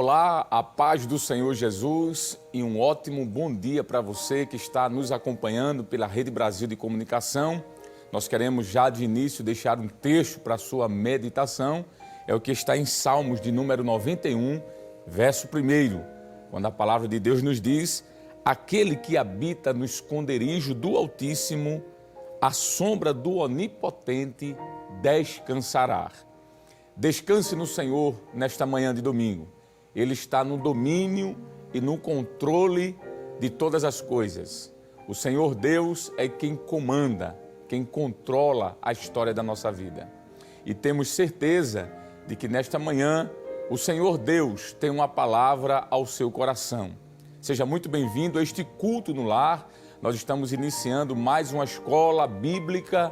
Olá, a paz do Senhor Jesus e um ótimo bom dia para você que está nos acompanhando pela Rede Brasil de Comunicação. Nós queremos já de início deixar um texto para a sua meditação, é o que está em Salmos de número 91, verso 1, quando a palavra de Deus nos diz: aquele que habita no esconderijo do Altíssimo, à sombra do Onipotente descansará. Descanse no Senhor nesta manhã de domingo. Ele está no domínio e no controle de todas as coisas. O Senhor Deus é quem comanda, quem controla a história da nossa vida. E temos certeza de que nesta manhã o Senhor Deus tem uma palavra ao seu coração. Seja muito bem-vindo a este culto no lar. Nós estamos iniciando mais uma escola bíblica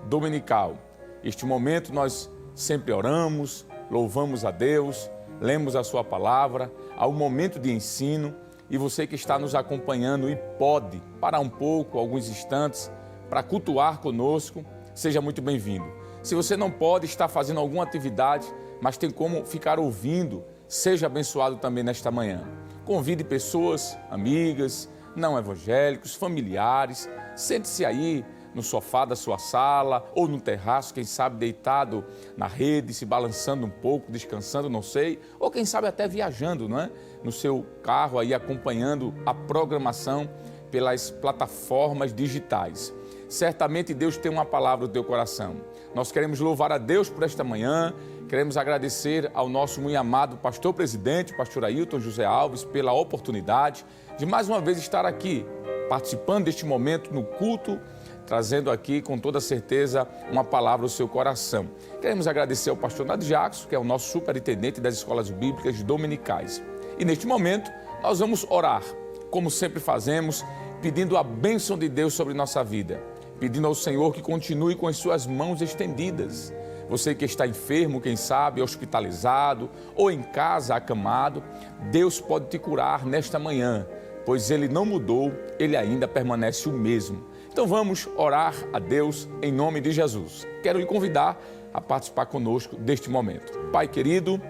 dominical. Este momento nós sempre oramos, louvamos a Deus, lemos a sua palavra, há um momento de ensino, e você que está nos acompanhando e pode parar um pouco, alguns instantes, para cultuar conosco, seja muito bem-vindo. Se você não pode estar fazendo alguma atividade, mas tem como ficar ouvindo, seja abençoado também nesta manhã. Convide pessoas, amigas, não evangélicos, familiares, sente-se aí no sofá da sua sala ou no terraço, quem sabe deitado na rede, se balançando um pouco, descansando, não sei, ou quem sabe até viajando, não é? No seu carro aí acompanhando a programação pelas plataformas digitais. Certamente Deus tem uma palavra no teu coração. Nós queremos louvar a Deus por esta manhã, queremos agradecer ao nosso muito amado pastor presidente, pastor Ailton José Alves, pela oportunidade de mais uma vez estar aqui, participando deste momento no culto, trazendo aqui com toda certeza uma palavra ao seu coração. Queremos agradecer ao pastor Nadir Jackson, que é o nosso superintendente das escolas bíblicas dominicais. E neste momento nós vamos orar, como sempre fazemos, pedindo a bênção de Deus sobre nossa vida, pedindo ao Senhor que continue com as suas mãos estendidas. Você que está enfermo, quem sabe, hospitalizado ou em casa acamado, Deus pode te curar nesta manhã, pois Ele não mudou, Ele ainda permanece o mesmo. Então vamos orar a Deus em nome de Jesus. Quero lhe convidar a participar conosco deste momento. Pai querido,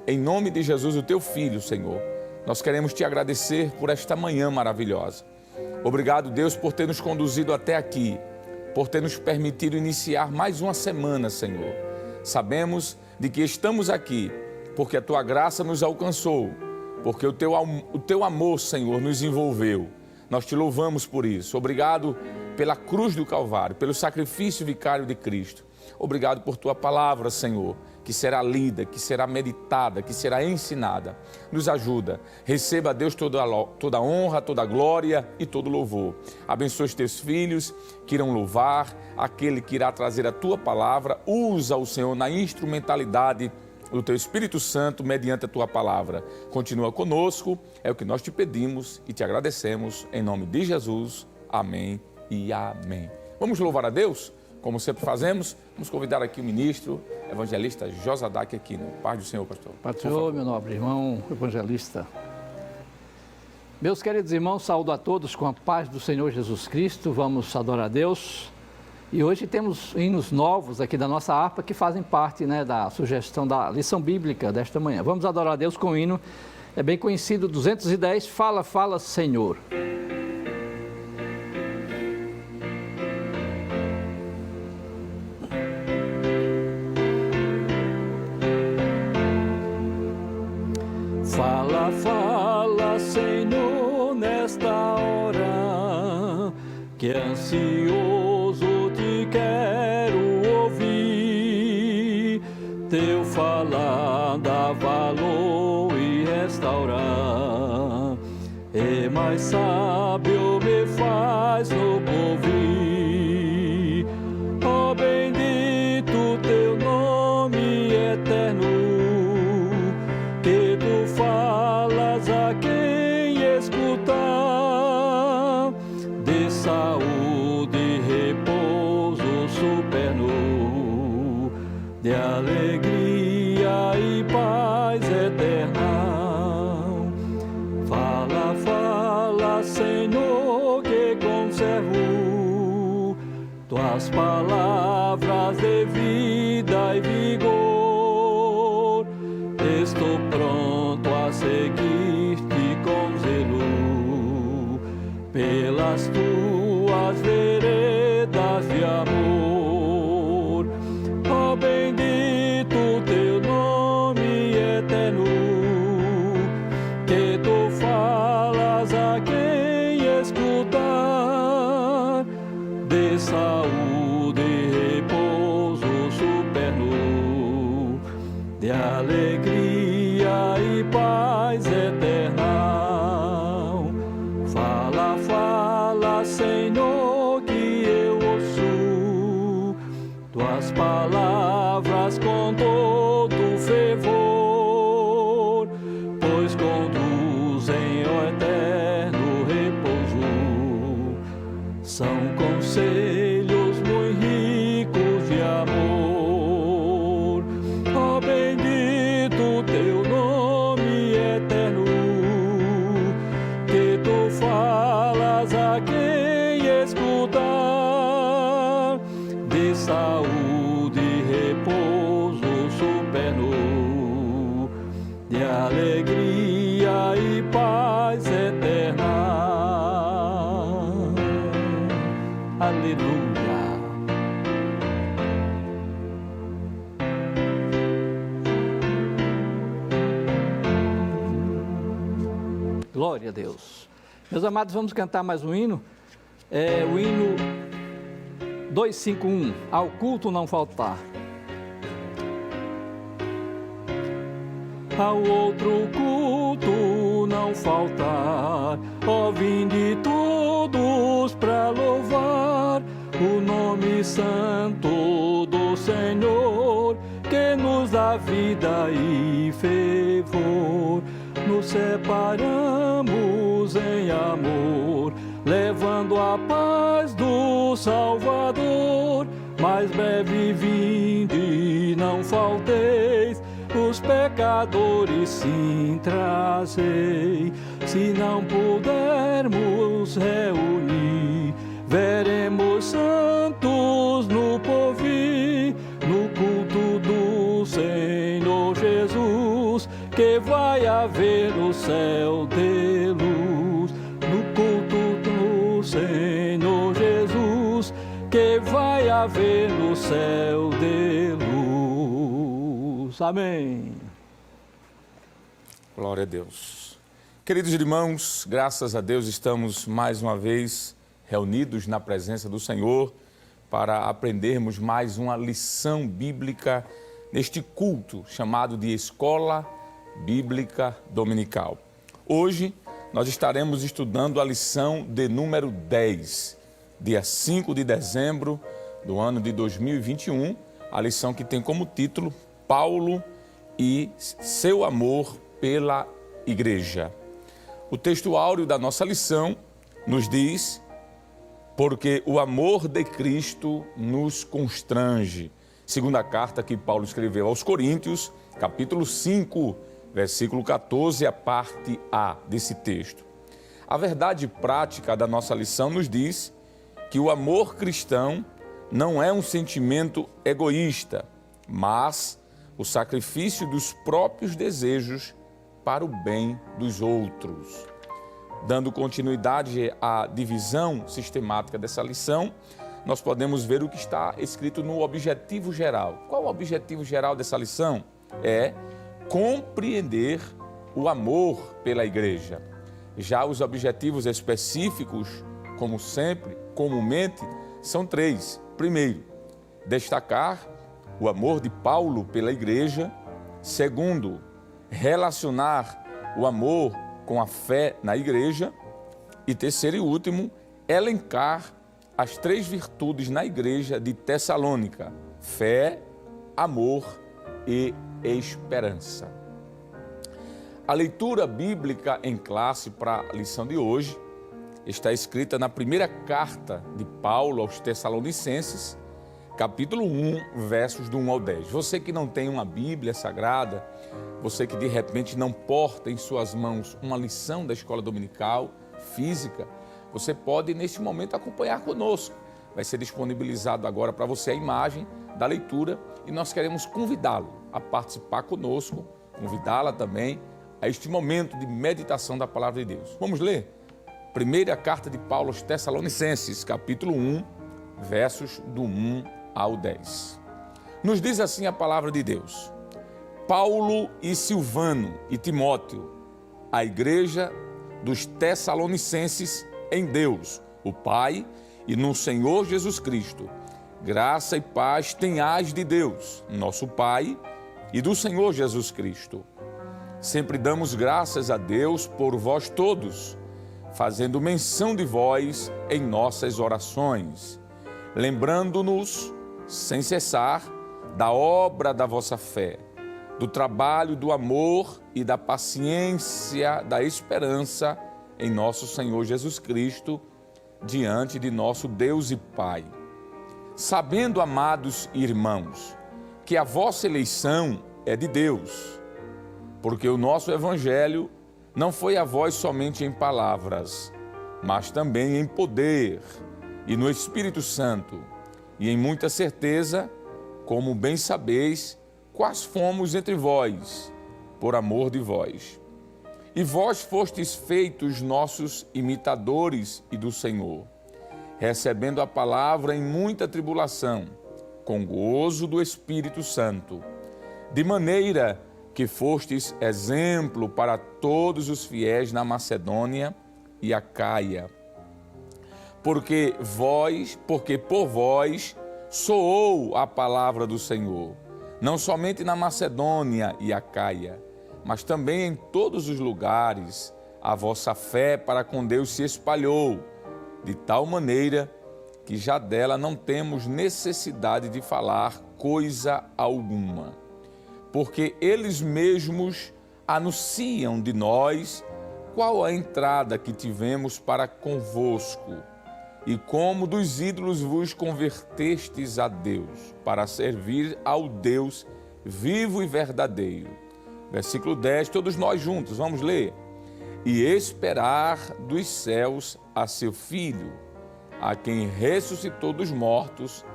em nome de Jesus, o teu Filho, Senhor, nós queremos te agradecer por esta manhã maravilhosa. Obrigado, Deus, por ter nos conduzido até aqui, por ter nos permitido iniciar mais uma semana, Senhor. Sabemos de que estamos aqui porque a tua graça nos alcançou, porque o teu amor, Senhor, nos envolveu. Nós te louvamos por isso. Obrigado pela cruz do Calvário, pelo sacrifício vicário de Cristo. Obrigado por tua palavra, Senhor, que será lida, que será meditada, que será ensinada. Nos ajuda. Receba, Deus, toda a honra, toda a glória e todo o louvor. Abençoe os teus filhos que irão louvar, aquele que irá trazer a tua palavra. Usa o Senhor na instrumentalidade do teu Espírito Santo mediante a tua palavra. Continua conosco, é o que nós te pedimos e te agradecemos em nome de Jesus. Amém e amém. Vamos louvar a Deus? Como sempre fazemos, vamos convidar aqui o ministro, evangelista Josadaque Aquino. Paz do Senhor, pastor. Paz do Senhor, meu nobre irmão evangelista. Meus queridos irmãos, saúdo a todos com a paz do Senhor Jesus Cristo. Vamos adorar a Deus. E hoje temos hinos novos aqui da nossa harpa que fazem parte, da sugestão da lição bíblica desta manhã. Vamos adorar a Deus com o hino, é bem conhecido, 210, Fala, Fala, Senhor. Fala, fala, Senhor, nesta hora, que ansioso te quero ouvir. Teu falar dá valor e restaurar. E mais sábio me faz no ouvir. Ó bendito teu nome eterno, que tu falas a quem escutar, de saúde e repouso superno, de alegria e paz eterna. Fala, fala, Senhor, que conservo tuas palavras de vida e vigor. Estou pronto a ser pelas tuas veredas de amor. Ó bendito teu nome eterno, que tu falas a quem escutar, de saúde e repouso superno, de alegria e paz eterna. Fala, fala, Senhor, que eu ouço tuas palavras com todo fervor, pois conduzem ao eterno repouso. São conselhos muito ricos de amor. Ó bendito teu nome eterno, que tu falas a quem escutar, de saúde e repouso superno, de alegria e paz eterna. Aleluia. Glória a Deus. Meus amados, vamos cantar mais um hino. É o hino 251, Ao Culto Não Faltar. Ao outro culto não faltar, ó vinde todos pra louvar o nome santo do Senhor, que nos dá vida e fervor. Nos separamos em amor, levando a paz do Salvador. Mais breve vinde, não falteis, os pecadores sim trazei. Se não pudermos reunir, veremos santos no porvir, no culto do Senhor Jesus, que vai haver no céu de luz. No culto do Senhor Jesus, que vai haver no céu de luz. Amém. Glória a Deus. Queridos irmãos, graças a Deus estamos mais uma vez reunidos na presença do Senhor para aprendermos mais uma lição bíblica neste culto chamado de Escola Bíblica Dominical. Hoje nós estaremos estudando a lição de número 10, dia 5 de dezembro do ano de 2021, a lição que tem como título Paulo e seu amor pela igreja. O texto áureo da nossa lição nos diz: porque o amor de Cristo nos constrange. Segunda carta que Paulo escreveu aos Coríntios, capítulo 5, versículo 14, a parte A desse texto. A verdade prática da nossa lição nos diz que o amor cristão não é um sentimento egoísta, mas o sacrifício dos próprios desejos para o bem dos outros. Dando continuidade à divisão sistemática dessa lição, nós podemos ver o que está escrito no objetivo geral. Qual o objetivo geral dessa lição? É compreender o amor pela igreja. Já os objetivos específicos, como sempre, comumente, são 3. Primeiro, destacar o amor de Paulo pela igreja. Segundo, relacionar o amor com a fé na igreja. E terceiro e último, elencar as 3 virtudes na igreja de Tessalônica: fé, amor e esperança. A leitura bíblica em classe para a lição de hoje está escrita na primeira carta de Paulo aos Tessalonicenses, capítulo 1, versos do 1 ao 10. Você que não tem uma Bíblia Sagrada, você que de repente não porta em suas mãos uma lição da escola dominical física, você pode neste momento acompanhar conosco. Vai ser disponibilizado agora para você a imagem da leitura e nós queremos convidá-lo a participar conosco, convidá-la também a este momento de meditação da palavra de Deus. Vamos ler? Primeira carta de Paulo aos Tessalonicenses, capítulo 1, versos do 1 ao 10. Nos diz assim a palavra de Deus: Paulo e Silvano e Timóteo, a igreja dos Tessalonicenses em Deus, o Pai, e no Senhor Jesus Cristo. Graça e paz tenhais de Deus, nosso Pai, e do Senhor Jesus Cristo. Sempre damos graças a Deus por vós todos, fazendo menção de vós em nossas orações, lembrando-nos, sem cessar, da obra da vossa fé, do trabalho, do amor e da paciência, da esperança em nosso Senhor Jesus Cristo, diante de nosso Deus e Pai. Sabendo, amados irmãos, que a vossa eleição é de Deus, porque o nosso Evangelho não foi a vós somente em palavras, mas também em poder e no Espírito Santo, e em muita certeza, como bem sabeis, quais fomos entre vós, por amor de vós. E vós fostes feitos nossos imitadores e do Senhor, recebendo a palavra em muita tribulação, com gozo do Espírito Santo, de maneira que fostes exemplo para todos os fiéis na Macedônia e Acaia. Porque por vós soou a palavra do Senhor, não somente na Macedônia e Acaia, mas também em todos os lugares, a vossa fé para com Deus se espalhou, de tal maneira que já dela não temos necessidade de falar coisa alguma, porque eles mesmos anunciam de nós qual a entrada que tivemos para convosco e como dos ídolos vos convertestes a Deus, para servir ao Deus vivo e verdadeiro. Versículo 10, todos nós juntos, vamos ler. E esperar dos céus a seu Filho, a quem ressuscitou dos mortos,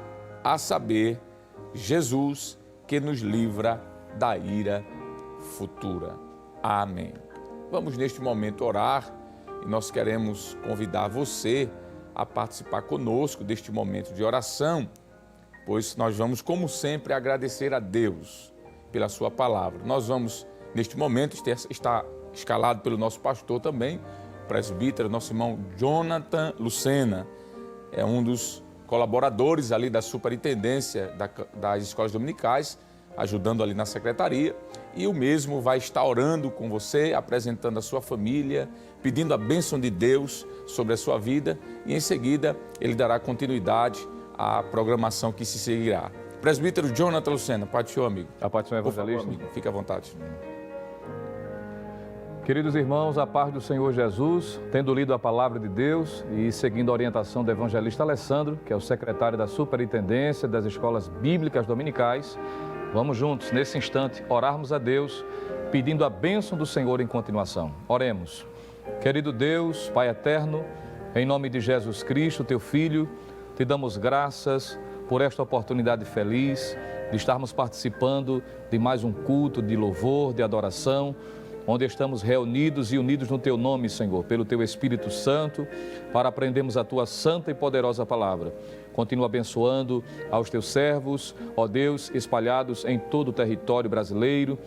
a saber, Jesus, que nos livra da ira futura. Amém. Vamos neste momento orar e nós queremos convidar você a participar conosco deste momento de oração, pois nós vamos, como sempre, agradecer a Deus pela sua palavra. Nós vamos, neste momento, estar escalado pelo nosso pastor também, presbítero, nosso irmão Jonathan Lucena, é um dos colaboradores ali da superintendência das escolas dominicais, ajudando ali na secretaria, e o mesmo vai estar orando com você, apresentando a sua família, pedindo a bênção de Deus sobre a sua vida, e em seguida ele dará continuidade à programação que se seguirá. Presbítero Jonathan Lucena, Pai do Senhor, amigo. A paz do Senhor, evangelista. Por favor, amigo, fique à vontade. Queridos irmãos, a paz do Senhor Jesus, tendo lido a palavra de Deus e seguindo a orientação do evangelista Alessandro, que é o secretário da Superintendência das Escolas Bíblicas Dominicais, vamos juntos, nesse instante, orarmos a Deus, pedindo a bênção do Senhor em continuação. Oremos. Querido Deus, Pai eterno, em nome de Jesus Cristo, teu Filho, te damos graças por esta oportunidade feliz de estarmos participando de mais um culto de louvor, de adoração, onde estamos reunidos e unidos no Teu nome, Senhor, pelo Teu Espírito Santo, para aprendermos a Tua santa e poderosa palavra. Continua abençoando aos Teus servos, ó Deus, espalhados em todo o território brasileiro.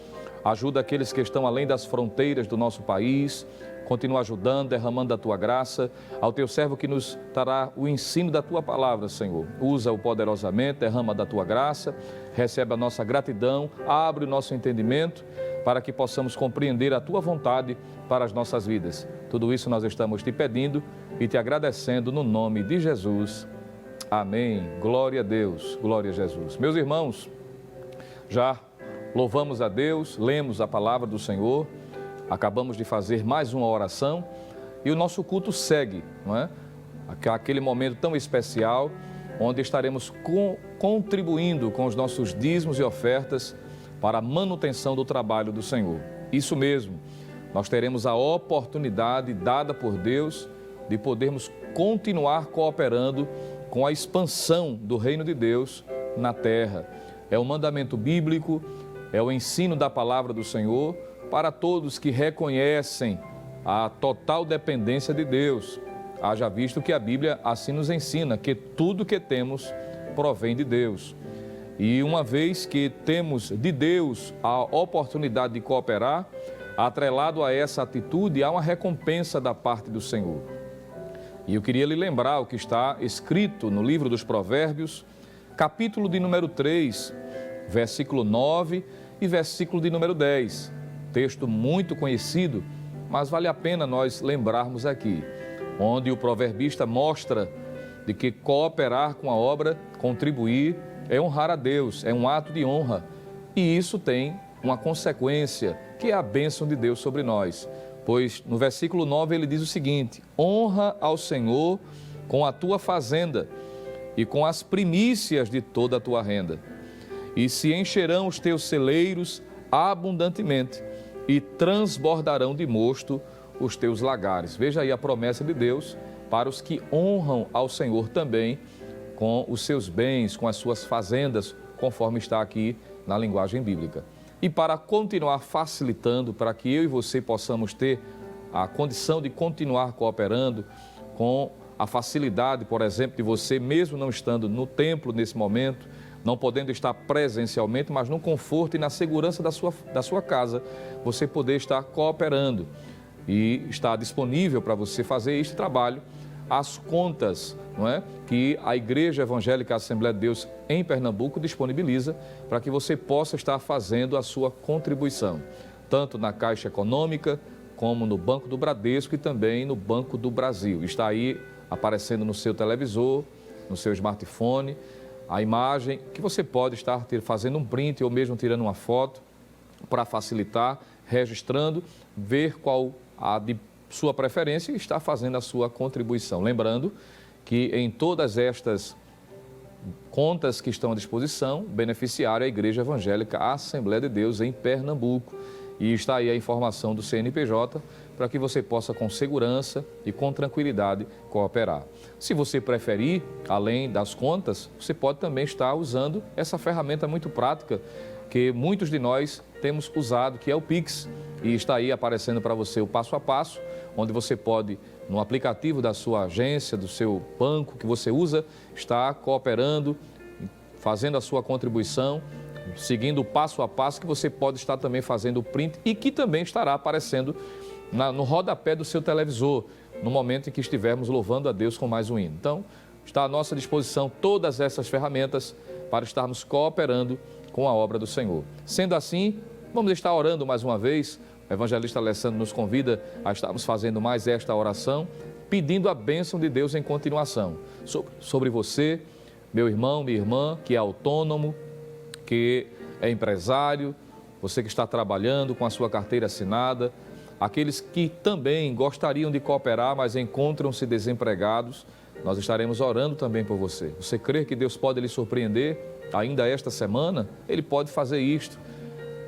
Ajuda aqueles que estão além das fronteiras do nosso país. Continua ajudando, derramando a Tua graça. Ao Teu servo que nos dará o ensino da Tua palavra, Senhor. Usa-o poderosamente, derrama da Tua graça, recebe a nossa gratidão, abre o nosso entendimento, para que possamos compreender a Tua vontade para as nossas vidas. Tudo isso nós estamos te pedindo e te agradecendo no nome de Jesus. Amém. Glória a Deus, glória a Jesus. Meus irmãos, já louvamos a Deus, lemos a palavra do Senhor, acabamos de fazer mais uma oração e o nosso culto segue, não é? Aquele momento tão especial onde estaremos contribuindo com os nossos dízimos e ofertas para a manutenção do trabalho do Senhor. Isso mesmo, nós teremos a oportunidade dada por Deus de podermos continuar cooperando com a expansão do reino de Deus na terra. É um mandamento bíblico, é o ensino da palavra do Senhor para todos que reconhecem a total dependência de Deus. Haja visto que a Bíblia assim nos ensina que tudo que temos provém de Deus. E uma vez que temos de Deus a oportunidade de cooperar, atrelado a essa atitude, há uma recompensa da parte do Senhor. E eu queria lhe lembrar o que está escrito no livro dos Provérbios, capítulo de número 3, versículo 9 e versículo de número 10. Texto muito conhecido, mas vale a pena nós lembrarmos aqui, onde o proverbista mostra de que cooperar com a obra, contribuir, é honrar a Deus, é um ato de honra. E isso tem uma consequência, que é a bênção de Deus sobre nós. Pois no versículo 9 ele diz o seguinte: honra ao Senhor com a tua fazenda e com as primícias de toda a tua renda. E se encherão os teus celeiros abundantemente e transbordarão de mosto os teus lagares. Veja aí a promessa de Deus para os que honram ao Senhor também com os seus bens, com as suas fazendas, conforme está aqui na linguagem bíblica. E para continuar facilitando, para que eu e você possamos ter a condição de continuar cooperando com a facilidade, por exemplo, de você, mesmo não estando no templo nesse momento, não podendo estar presencialmente, mas no conforto e na segurança da sua casa, você poder estar cooperando e está disponível para você fazer este trabalho, as contas, não é, que a Igreja Evangélica Assembleia de Deus em Pernambuco disponibiliza para que você possa estar fazendo a sua contribuição, tanto na Caixa Econômica, como no Banco do Bradesco e também no Banco do Brasil. Está aí aparecendo no seu televisor, no seu smartphone, a imagem que você pode estar fazendo um print ou mesmo tirando uma foto para facilitar, registrando, ver qual a de sua preferência e estar fazendo a sua contribuição. Lembrando que em todas estas contas que estão à disposição, o beneficiário é a Igreja Evangélica Assembleia de Deus em Pernambuco. E está aí a informação do CNPJ para que você possa com segurança e com tranquilidade cooperar. Se você preferir, além das contas, você pode também estar usando essa ferramenta muito prática que muitos de nós temos usado, que é o Pix. E está aí aparecendo para você o passo a passo, onde você pode, no aplicativo da sua agência, do seu banco que você usa, estar cooperando, fazendo a sua contribuição, seguindo o passo a passo, que você pode estar também fazendo o print e que também estará aparecendo no rodapé do seu televisor, no momento em que estivermos louvando a Deus com mais um hino. Então, está à nossa disposição todas essas ferramentas para estarmos cooperando com a obra do Senhor. Sendo assim, vamos estar orando mais uma vez. O evangelista Alessandro nos convida a estarmos fazendo mais esta oração, pedindo a bênção de Deus em continuação sobre você, meu irmão, minha irmã, que é autônomo, que é empresário, você que está trabalhando com a sua carteira assinada, aqueles que também gostariam de cooperar, mas encontram-se desempregados, nós estaremos orando também por você. Você crê que Deus pode lhe surpreender ainda esta semana? Ele pode fazer isto.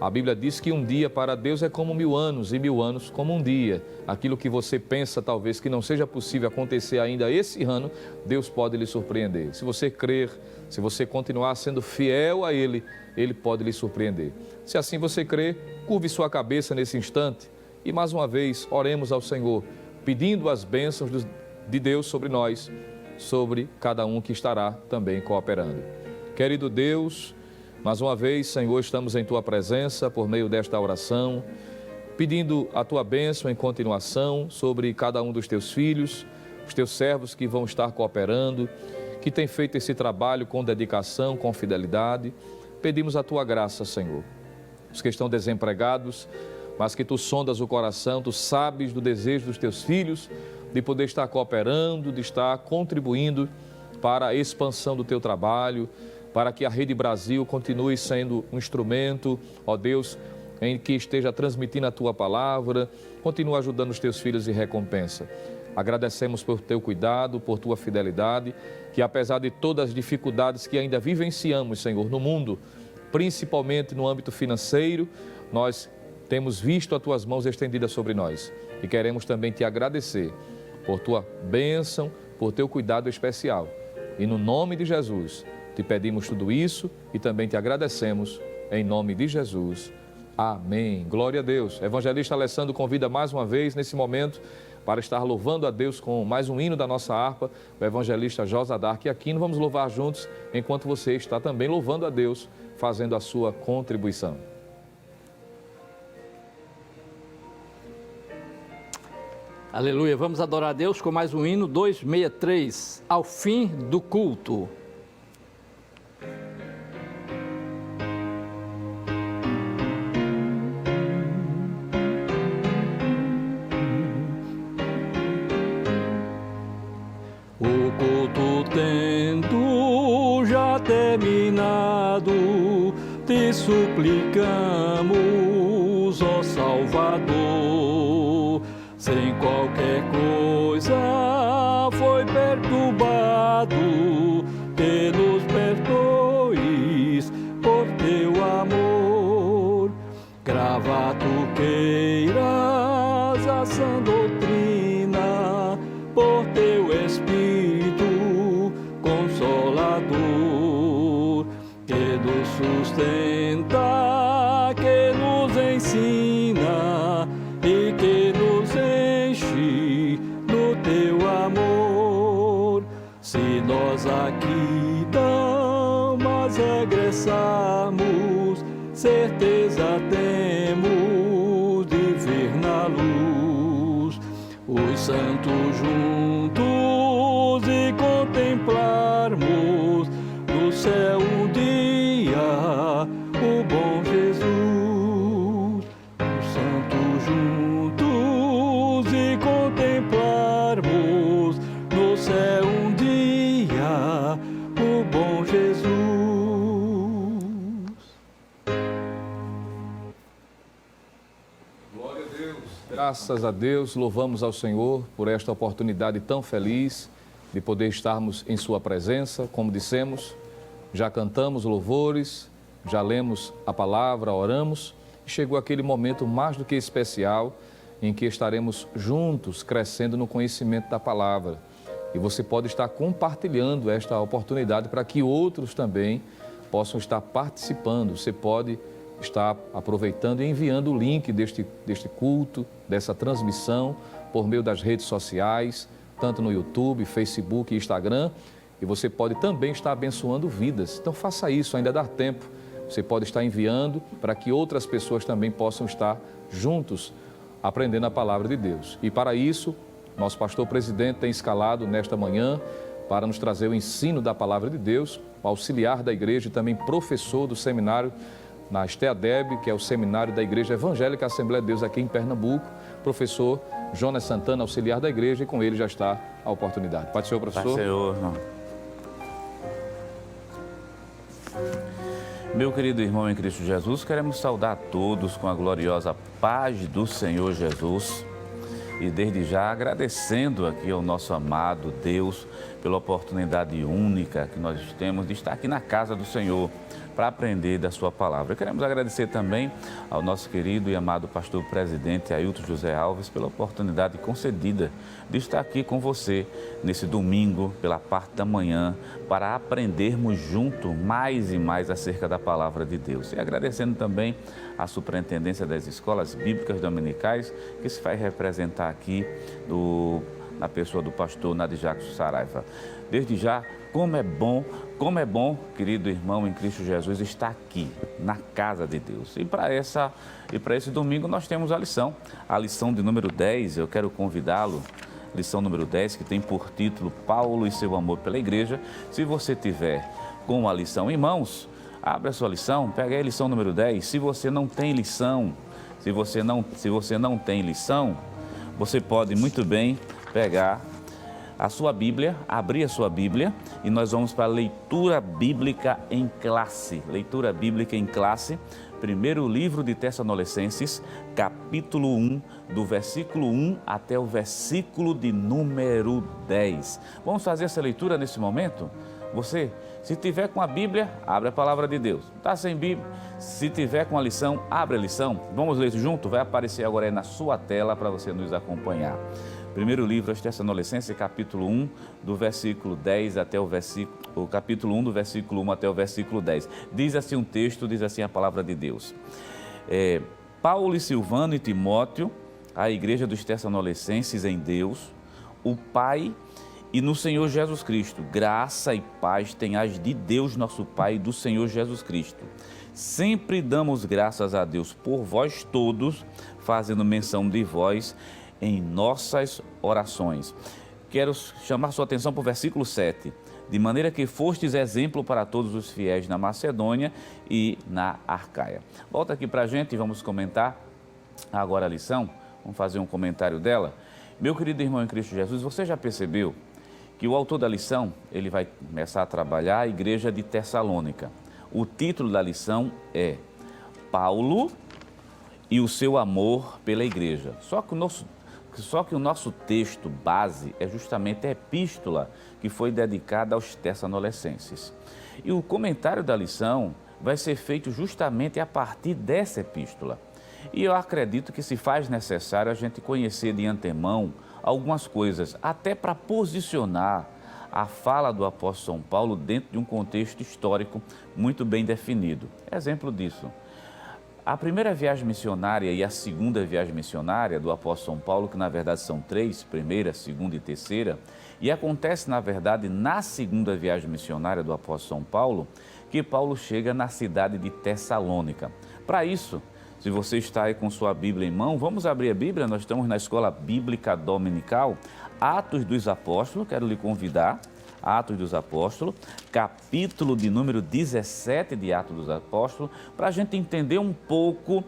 A Bíblia diz que um dia para Deus é como 1000 anos e 1000 anos como um dia. Aquilo que você pensa talvez que não seja possível acontecer ainda esse ano, Deus pode lhe surpreender. Se você crer, se você continuar sendo fiel a Ele, Ele pode lhe surpreender. Se assim você crê, curve sua cabeça nesse instante e mais uma vez oremos ao Senhor, pedindo as bênçãos de Deus sobre nós, sobre cada um que estará também cooperando. Querido Deus, mais uma vez, Senhor, estamos em Tua presença por meio desta oração, pedindo a Tua bênção em continuação sobre cada um dos Teus filhos, os Teus servos que vão estar cooperando, que têm feito esse trabalho com dedicação, com fidelidade. Pedimos a Tua graça, Senhor. Os que estão desempregados, mas que Tu sondas o coração, Tu sabes do desejo dos Teus filhos de poder estar cooperando, de estar contribuindo para a expansão do Teu trabalho, para que a Rede Brasil continue sendo um instrumento, ó Deus, em que esteja transmitindo a Tua palavra, continua ajudando os Teus filhos em recompensa. Agradecemos por Teu cuidado, por Tua fidelidade, que apesar de todas as dificuldades que ainda vivenciamos, Senhor, no mundo, principalmente no âmbito financeiro, nós temos visto as Tuas mãos estendidas sobre nós e queremos também Te agradecer por Tua bênção, por Teu cuidado especial. E no nome de Jesus, Te pedimos tudo isso e também Te agradecemos em nome de Jesus. Amém. Glória a Deus. Evangelista Alessandro convida mais uma vez, nesse momento, para estar louvando a Deus com mais um hino da nossa harpa, o evangelista Josa Dark Aquino. Vamos louvar juntos, enquanto você está também louvando a Deus, fazendo a sua contribuição. Aleluia, vamos adorar a Deus com mais um hino 263, ao fim do culto. O culto tendo já terminado, te suplicamos, ó Salvador. Sem qualquer coisa foi perturbado, que nos perdoes por teu amor. Grava tu queiras a sã doutrina, por teu Espírito Consolador, que nos sustenta, que nos ensina e que nos enche do teu amor. Se nós aqui damas regressarmos, certeza temos de ver na luz os santos juntos e contemplarmos no céu um dia o bom Jesus. Os santos juntos e contemplarmos no céu um dia o bom Jesus. Glória a Deus. Graças a Deus, louvamos ao Senhor por esta oportunidade tão feliz de poder estarmos em sua presença. Como dissemos, já cantamos louvores, já lemos a palavra, oramos, e chegou aquele momento mais do que especial em que estaremos juntos crescendo no conhecimento da palavra. E você pode estar compartilhando esta oportunidade para que outros também possam estar participando. Você pode estar aproveitando e enviando o link deste culto, dessa transmissão, por meio das redes sociais, tanto no YouTube, Facebook e Instagram. E você pode também estar abençoando vidas. Então faça isso, ainda dá tempo. Você pode estar enviando para que outras pessoas também possam estar juntos aprendendo a palavra de Deus. E para isso, nosso pastor presidente tem escalado nesta manhã para nos trazer o ensino da palavra de Deus, o auxiliar da igreja e também professor do seminário na STEADEB, que é o seminário da Igreja Evangélica Assembleia de Deus aqui em Pernambuco, professor Jonas Santana, auxiliar da igreja, e com ele já está a oportunidade. Pode ser o professor? Pode ser, irmão. Meu querido irmão em Cristo Jesus, queremos saudar a todos com a gloriosa paz do Senhor Jesus e desde já agradecendo aqui ao nosso amado Deus pela oportunidade única que nós temos de estar aqui na casa do Senhor para aprender da sua palavra. Queremos agradecer também ao nosso querido e amado pastor presidente Ailton José Alves pela oportunidade concedida de estar aqui com você nesse domingo, pela parte da manhã, para aprendermos junto mais e mais acerca da palavra de Deus. E agradecendo também a superintendência das escolas bíblicas dominicais, que se vai representar aqui na pessoa do pastor Nadijaco Saraiva. Desde já, como é bom, querido irmão em Cristo Jesus, estar aqui, na casa de Deus. E para esse domingo nós temos a lição de número 10, eu quero convidá-lo, lição número 10, que tem por título Paulo e seu amor pela igreja. Se você tiver com a lição em mãos, abra a sua lição, pega aí a lição número 10. Se você não tem lição, você pode muito bem pegar a sua Bíblia, abrir a sua Bíblia e nós vamos para a leitura bíblica em classe. Leitura bíblica em classe, primeiro livro de Tessalonicenses, capítulo 1, do versículo 1 até o versículo de número 10. Vamos fazer essa leitura nesse momento? Você, se tiver com a Bíblia, abre a palavra de Deus. Está sem Bíblia? Se tiver com a lição, abre a lição. Vamos ler junto? Vai aparecer agora aí na sua tela para você nos acompanhar. Primeiro livro aos Tessalonicenses, capítulo 1, do versículo 10 até o capítulo 1, do versículo 1 até o versículo 10. Diz assim um texto, diz assim a palavra de Deus. Paulo e Silvano e Timóteo, a igreja dos Tessalonicenses em Deus, o Pai e no Senhor Jesus Cristo. Graça e paz tenhais de Deus nosso Pai e do Senhor Jesus Cristo. Sempre damos graças a Deus por vós todos, fazendo menção de vós em nossas orações. Quero chamar sua atenção para o versículo 7. De maneira que fostes exemplo para todos os fiéis na Macedônia e na Arcaia. Volta aqui para a gente e vamos comentar agora a lição. Vamos fazer um comentário dela. Meu querido irmão em Cristo Jesus, você já percebeu que o autor da lição, ele vai começar a trabalhar a igreja de Tessalônica. O título da lição é Paulo e o seu amor pela igreja. Só que o nosso texto base é justamente a epístola que foi dedicada aos Tessalonicenses. E o comentário da lição vai ser feito justamente a partir dessa epístola. E eu acredito que se faz necessário a gente conhecer de antemão algumas coisas, até para posicionar a fala do apóstolo São Paulo dentro de um contexto histórico muito bem definido. Exemplo disso. A primeira viagem missionária e a segunda viagem missionária do apóstolo São Paulo, que na verdade são três, primeira, segunda e terceira, e acontece na verdade na segunda viagem missionária do apóstolo São Paulo, que Paulo chega na cidade de Tessalônica. Para isso, se você está aí com sua Bíblia em mão, vamos abrir a Bíblia, nós estamos na Escola Bíblica Dominical, Atos dos Apóstolos, quero lhe convidar, Atos dos Apóstolos, capítulo de número 17 de Atos dos Apóstolos, para a gente entender um pouco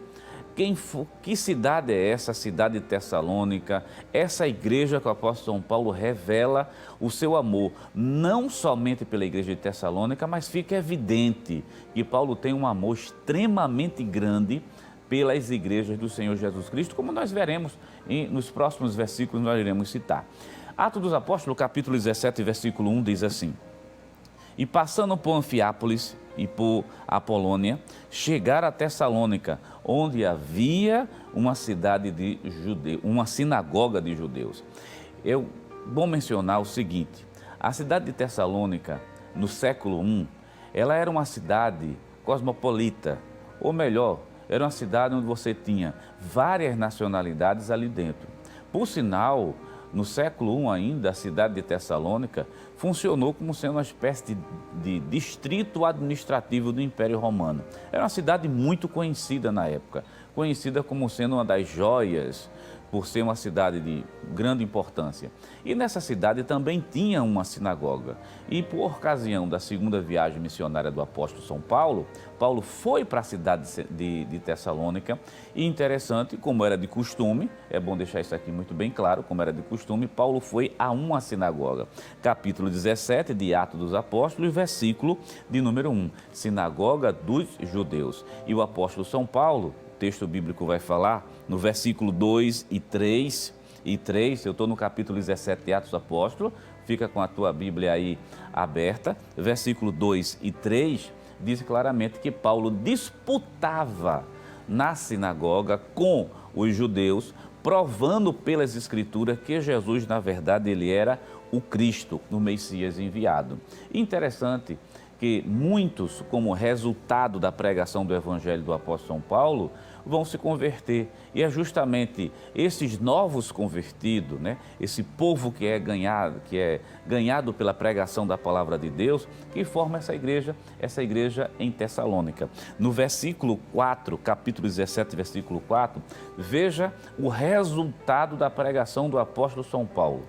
que cidade é essa, a cidade de Tessalônica, essa igreja que o apóstolo São Paulo revela o seu amor, não somente pela igreja de Tessalônica, mas fica evidente que Paulo tem um amor extremamente grande pelas igrejas do Senhor Jesus Cristo, como nós veremos nos próximos versículos, nós iremos citar. Atos dos Apóstolos, capítulo 17, versículo 1, diz assim: E passando por Anfiápolis e por Apolônia, chegaram a Tessalônica, onde havia uma sinagoga de judeus. É bom mencionar o seguinte: a cidade de Tessalônica, no século I, ela era uma cidade cosmopolita, ou melhor, era uma cidade onde você tinha várias nacionalidades ali dentro. Por sinal, no século I ainda, a cidade de Tessalônica funcionou como sendo uma espécie de distrito administrativo do Império Romano. Era uma cidade muito conhecida na época, conhecida como sendo uma das joias, por ser uma cidade de grande importância. E nessa cidade também tinha uma sinagoga. E por ocasião da segunda viagem missionária do apóstolo São Paulo, Paulo foi para a cidade de Tessalônica. E interessante, como era de costume, é bom deixar isso aqui muito bem claro, como era de costume, Paulo foi a uma sinagoga. Capítulo 17 de Atos dos Apóstolos, versículo de número 1, sinagoga dos judeus. E o apóstolo São Paulo, o texto bíblico vai falar, no versículo 2 e 3, eu estou no capítulo 17 de Atos dos Apóstolos, fica com a tua Bíblia aí aberta, versículo 2 e 3, diz claramente que Paulo disputava na sinagoga com os judeus, provando pelas Escrituras que Jesus, na verdade, ele era o Cristo, o Messias enviado. Interessante que muitos, como resultado da pregação do Evangelho do apóstolo São Paulo, vão se converter. E é justamente esses novos convertidos, esse povo que é ganhado pela pregação da palavra de Deus, que forma essa igreja em Tessalônica. No versículo 4, capítulo 17, versículo 4, veja o resultado da pregação do apóstolo São Paulo.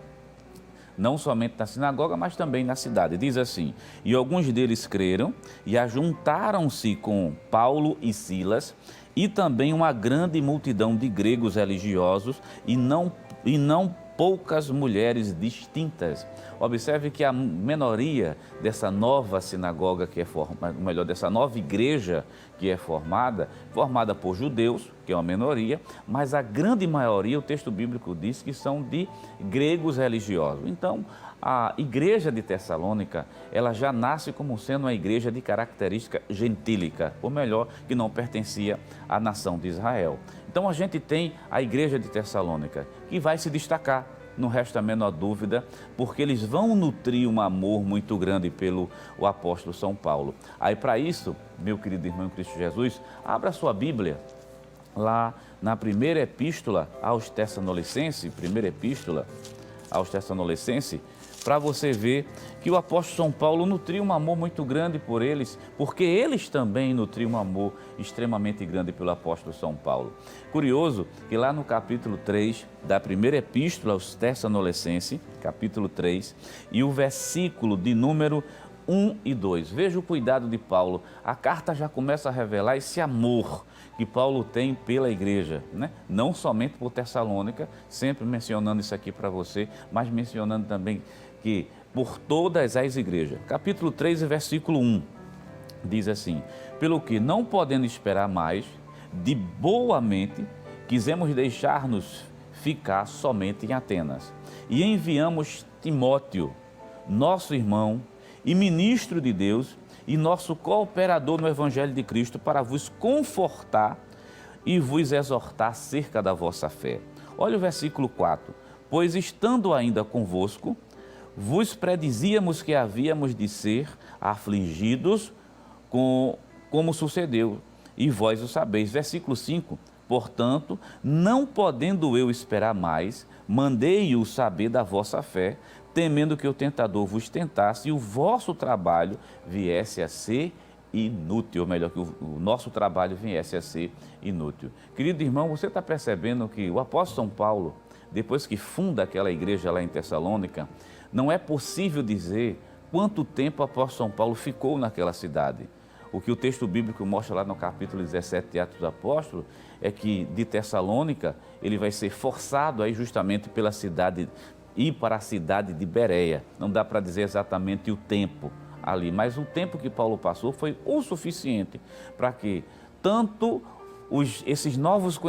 Não somente na sinagoga, mas também na cidade. Diz assim: e alguns deles creram e ajuntaram-se com Paulo e Silas, e também uma grande multidão de gregos religiosos e não poucas mulheres distintas. Observe que a minoria dessa nova sinagoga que é formada, melhor, dessa nova igreja que é formada por judeus, que é uma minoria, mas a grande maioria, o texto bíblico diz que são de gregos religiosos. Então, a igreja de Tessalônica, ela já nasce como sendo uma igreja de característica gentílica, ou melhor, que não pertencia à nação de Israel. Então, a gente tem a igreja de Tessalônica, que vai se destacar, não resta a menor dúvida, porque eles vão nutrir um amor muito grande pelo apóstolo São Paulo. Aí, para isso, meu querido irmão em Cristo Jesus, abra sua Bíblia lá na primeira epístola aos Tessalonicenses, para você ver que o apóstolo São Paulo nutria um amor muito grande por eles, porque eles também nutriam um amor extremamente grande pelo apóstolo São Paulo. Curioso que lá no capítulo 3 da primeira epístola aos Tessalonicenses, capítulo 3, e o versículo de número 1 e 2. Veja o cuidado de Paulo. A carta já começa a revelar esse amor que Paulo tem pela igreja, né? Não somente por Tessalônica, sempre mencionando isso aqui para você, mas mencionando também que por todas as igrejas. Capítulo 3, versículo 1, diz assim: pelo que, não podendo esperar mais, de boa mente, quisemos deixar-nos ficar somente em Atenas. E enviamos Timóteo, nosso irmão e ministro de Deus, e nosso cooperador no Evangelho de Cristo, para vos confortar e vos exortar acerca da vossa fé. Olha o versículo 4. Pois estando ainda convosco, vos predizíamos que havíamos de ser afligidos como sucedeu, e vós o sabeis. Versículo 5. Portanto, não podendo eu esperar mais, mandei-o saber da vossa fé, temendo que o tentador vos tentasse e o vosso trabalho viesse a ser inútil, ou melhor, que o nosso trabalho viesse a ser inútil. Querido irmão, você está percebendo que o apóstolo São Paulo, depois que funda aquela igreja lá em Tessalônica, não é possível dizer quanto tempo o apóstolo São Paulo ficou naquela cidade. O que o texto bíblico mostra lá no capítulo 17 de Atos dos Apóstolos é que de Tessalônica ele vai ser forçado aí justamente pela cidade, ir para a cidade de Bereia. Não dá para dizer exatamente o tempo ali, mas o tempo que Paulo passou foi o suficiente para que tanto esses novos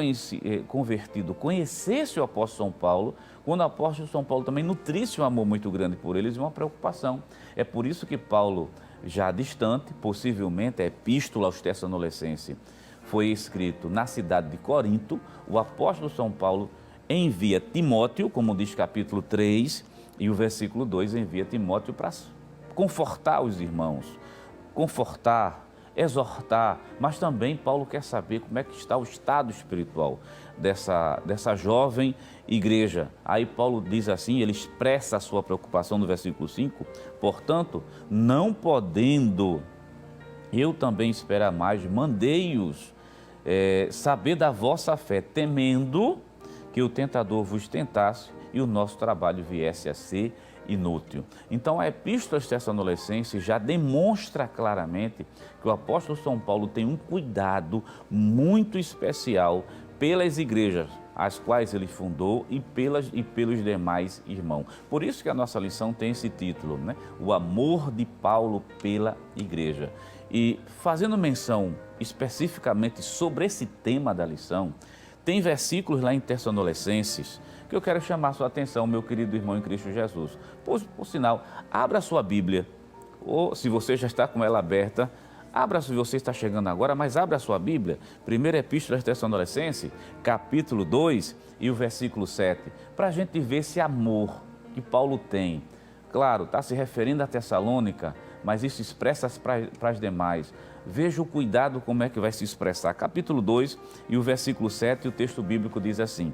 convertidos conhecessem o apóstolo São Paulo, quando o apóstolo São Paulo também nutrisse um amor muito grande por eles e uma preocupação. É por isso que Paulo, já distante, possivelmente a epístola aos Tessalonicenses foi escrito na cidade de Corinto, o apóstolo São Paulo envia Timóteo, como diz capítulo 3, e o versículo 2 envia Timóteo para confortar os irmãos, confortar, exortar, mas também Paulo quer saber como é que está o estado espiritual dessa jovem igreja. Aí Paulo diz assim, ele expressa a sua preocupação no versículo 5, portanto, não podendo eu também esperar mais, mandei-os saber da vossa fé, temendo que o tentador vos tentasse e o nosso trabalho viesse a ser inútil. Então a epístola aos Tessalonicenses já demonstra claramente que o apóstolo São Paulo tem um cuidado muito especial pelas igrejas as quais ele fundou e pelos demais irmãos. Por isso que a nossa lição tem esse título, né? O amor de Paulo pela igreja. E fazendo menção especificamente sobre esse tema da lição, tem versículos lá em Tessalonicenses que eu quero chamar a sua atenção, meu querido irmão em Cristo Jesus. Por sinal, abra a sua Bíblia, ou se você já está com ela aberta, abra se você está chegando agora, mas abra a sua Bíblia, primeira epístola aos Tessalonicenses, capítulo 2 e o versículo 7, para a gente ver esse amor que Paulo tem. Claro, está se referindo a Tessalônica, mas isso expressa para as demais. Veja o cuidado como é que vai se expressar. Capítulo 2 e o versículo 7, o texto bíblico diz assim: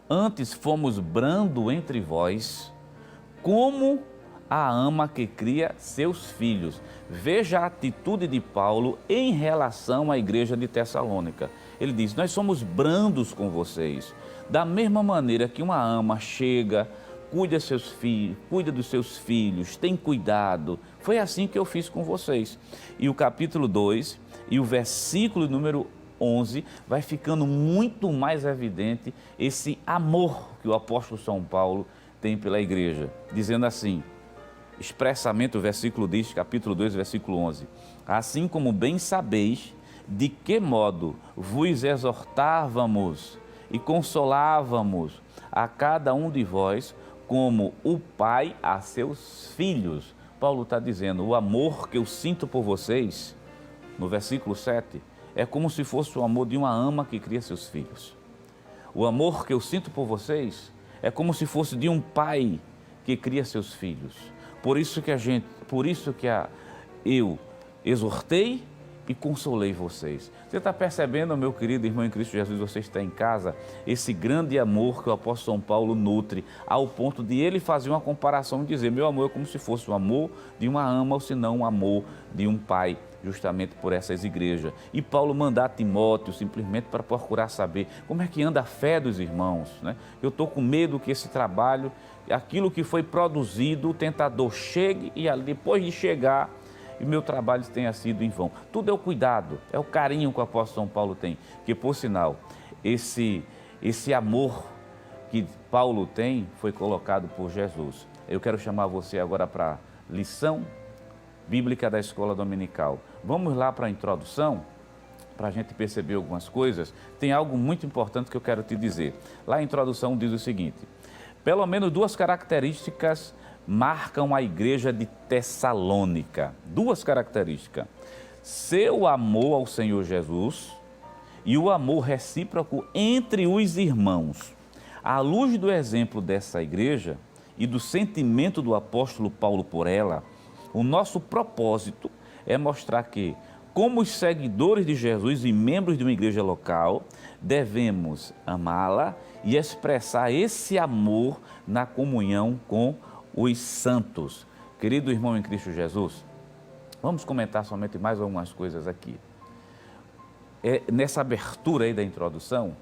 antes fomos brando entre vós, como a ama que cria seus filhos. Veja a atitude de Paulo em relação à igreja de Tessalônica. Ele diz, nós somos brandos com vocês. Da mesma maneira que uma ama chega, cuida dos seus filhos, tem cuidado. Foi assim que eu fiz com vocês. E o capítulo 2 e o versículo número 11 vai ficando muito mais evidente esse amor que o apóstolo São Paulo tem pela igreja. Dizendo assim, expressamente o versículo diz, capítulo 2, versículo 11. Assim como bem sabeis de que modo vos exortávamos e consolávamos a cada um de vós, como o pai a seus filhos. Paulo está dizendo, o amor que eu sinto por vocês, no versículo 7, é como se fosse o amor de uma ama que cria seus filhos. O amor que eu sinto por vocês é como se fosse de um pai que cria seus filhos. Por isso que eu exortei e consolei vocês. Você está percebendo, meu querido irmão em Cristo Jesus, você está em casa, esse grande amor que o apóstolo São Paulo nutre, ao ponto de ele fazer uma comparação e dizer, meu amor é como se fosse o amor de uma ama, ou se não o amor de um pai, justamente por essas igrejas. E Paulo mandar Timóteo simplesmente para procurar saber como é que anda a fé dos irmãos, né? Eu estou com medo que esse trabalho, aquilo que foi produzido, o tentador chegue e depois de chegar, e meu trabalho tenha sido em vão. Tudo é o cuidado, é o carinho que o apóstolo São Paulo tem, que por sinal, esse amor que Paulo tem foi colocado por Jesus. Eu quero chamar você agora para a lição bíblica da escola dominical. Vamos lá para a introdução, para a gente perceber algumas coisas. Tem algo muito importante que eu quero te dizer. Lá a introdução diz o seguinte, pelo menos 2 características marcam a igreja de Tessalônica. 2 características. Seu amor ao Senhor Jesus e o amor recíproco entre os irmãos. À luz do exemplo dessa igreja e do sentimento do apóstolo Paulo por ela, o nosso propósito é mostrar que, como os seguidores de Jesus e membros de uma igreja local, devemos amá-la e expressar esse amor na comunhão com os santos. Querido irmão em Cristo Jesus, vamos comentar somente mais algumas coisas aqui. Nessa abertura aí da introdução,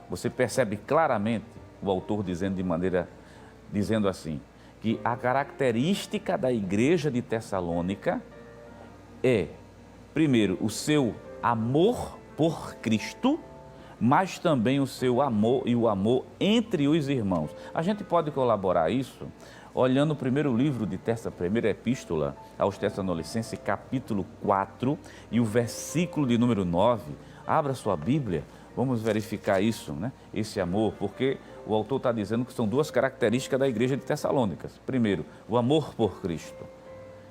você percebe claramente o autor dizendo assim, que a característica da igreja de Tessalônica é, primeiro, o seu amor por Cristo, mas também o seu amor e o amor entre os irmãos. A gente pode colaborar isso olhando o primeiro livro de primeira epístola aos Tessalonicenses, capítulo 4 e o versículo de número 9. Abra sua Bíblia, vamos verificar isso, né? Esse amor, porque o autor está dizendo que são 2 características da igreja de Tessalônicas. Primeiro, o amor por Cristo,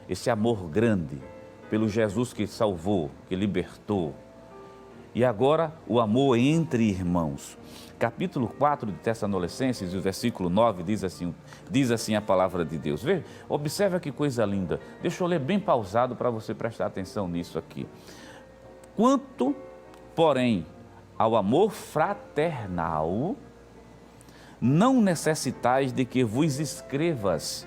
esse amor grande pelo Jesus que salvou, que libertou. E agora, o amor entre irmãos. Capítulo 4 de Tessalonicenses, o versículo 9, diz assim a palavra de Deus. Veja, observa que coisa linda. Deixa eu ler bem pausado para você prestar atenção nisso aqui. Quanto, porém, ao amor fraternal, não necessitais de que vos escrevas,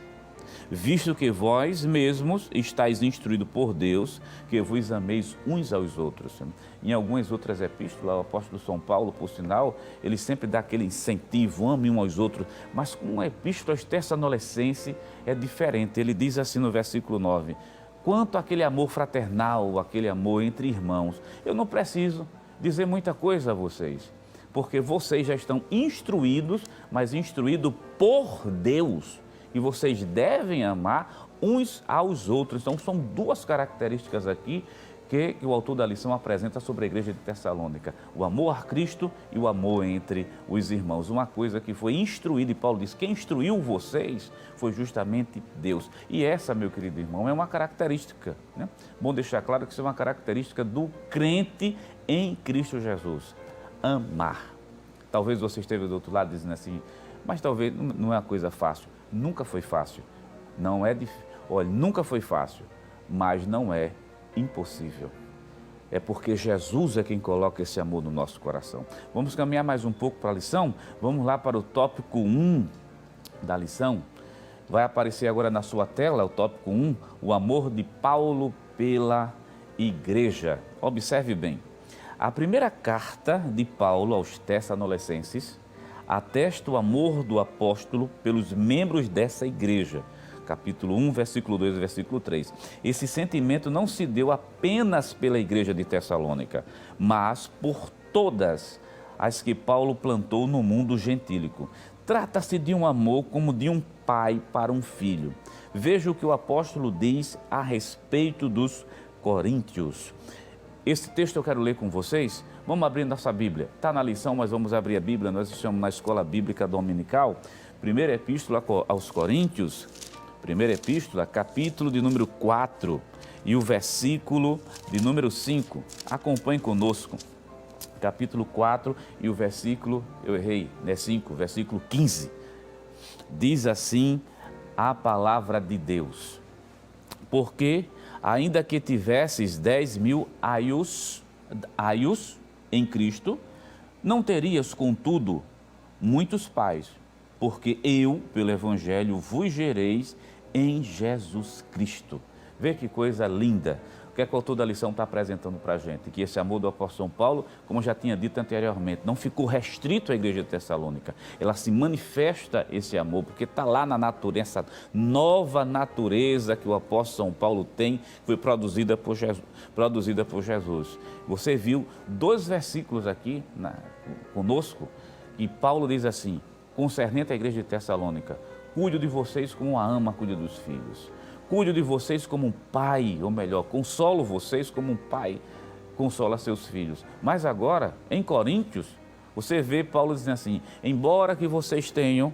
visto que vós mesmos estáis instruídos por Deus, que vos ameis uns aos outros. Em algumas outras epístolas, o apóstolo São Paulo, por sinal, ele sempre dá aquele incentivo, ame uns aos outros, mas com a epístola Tessalonicenses é diferente. Ele diz assim no versículo 9, quanto àquele amor fraternal, aquele amor entre irmãos, eu não preciso dizer muita coisa a vocês, porque vocês já estão instruídos, mas instruídos por Deus, e vocês devem amar uns aos outros. Então, são 2 características aqui que o autor da lição apresenta sobre a igreja de Tessalônica. O amor a Cristo e o amor entre os irmãos. Uma coisa que foi instruída, e Paulo diz, quem instruiu vocês foi justamente Deus. E essa, meu querido irmão, é uma característica, né? Bom deixar claro que isso é uma característica do crente em Cristo Jesus. Amar. Talvez você esteja do outro lado dizendo assim, mas talvez não é uma coisa fácil. Nunca foi fácil, não é difícil. Olha, nunca foi fácil, mas não é impossível. É porque Jesus é quem coloca esse amor no nosso coração. Vamos caminhar mais um pouco para a lição? Vamos lá para o tópico 1 da lição. Vai aparecer agora na sua tela o tópico 1, o amor de Paulo pela igreja. Observe bem, a primeira carta de Paulo aos Tessalonicenses atesta o amor do apóstolo pelos membros dessa igreja. Capítulo 1, versículo 2 e versículo 3. Esse sentimento não se deu apenas pela igreja de Tessalônica, mas por todas as que Paulo plantou no mundo gentílico. Trata-se de um amor como de um pai para um filho. Veja o que o apóstolo diz a respeito dos coríntios. Esse texto eu quero ler com vocês. Vamos abrir nossa Bíblia. Está na lição, mas vamos abrir a Bíblia. Nós estamos na Escola Bíblica Dominical. Primeira Epístola aos Coríntios. Primeira Epístola, capítulo de número 4 e o versículo de número 5. Acompanhe conosco. Capítulo 4 e o versículo, eu errei, né? 5, versículo 15. Diz assim a palavra de Deus. Porque ainda que tivesses 10.000 aios em Cristo, não terias, contudo, muitos pais, porque eu, pelo Evangelho, vos gereis em Jesus Cristo. Vê que coisa linda. O que é que o autor da lição está apresentando para a gente? Que esse amor do apóstolo São Paulo, como eu já tinha dito anteriormente, não ficou restrito à igreja de Tessalônica. Ela se manifesta esse amor, porque está lá na natureza, essa nova natureza que o apóstolo São Paulo tem, foi produzida por Jesus. Você viu 2 versículos aqui conosco, e Paulo diz assim, concernente à igreja de Tessalônica: cuido de vocês como a ama cuida dos filhos. Cuido de vocês como um pai, ou melhor, consolo vocês como um pai consola seus filhos. Mas agora, em Coríntios, você vê Paulo dizendo assim, embora que vocês tenham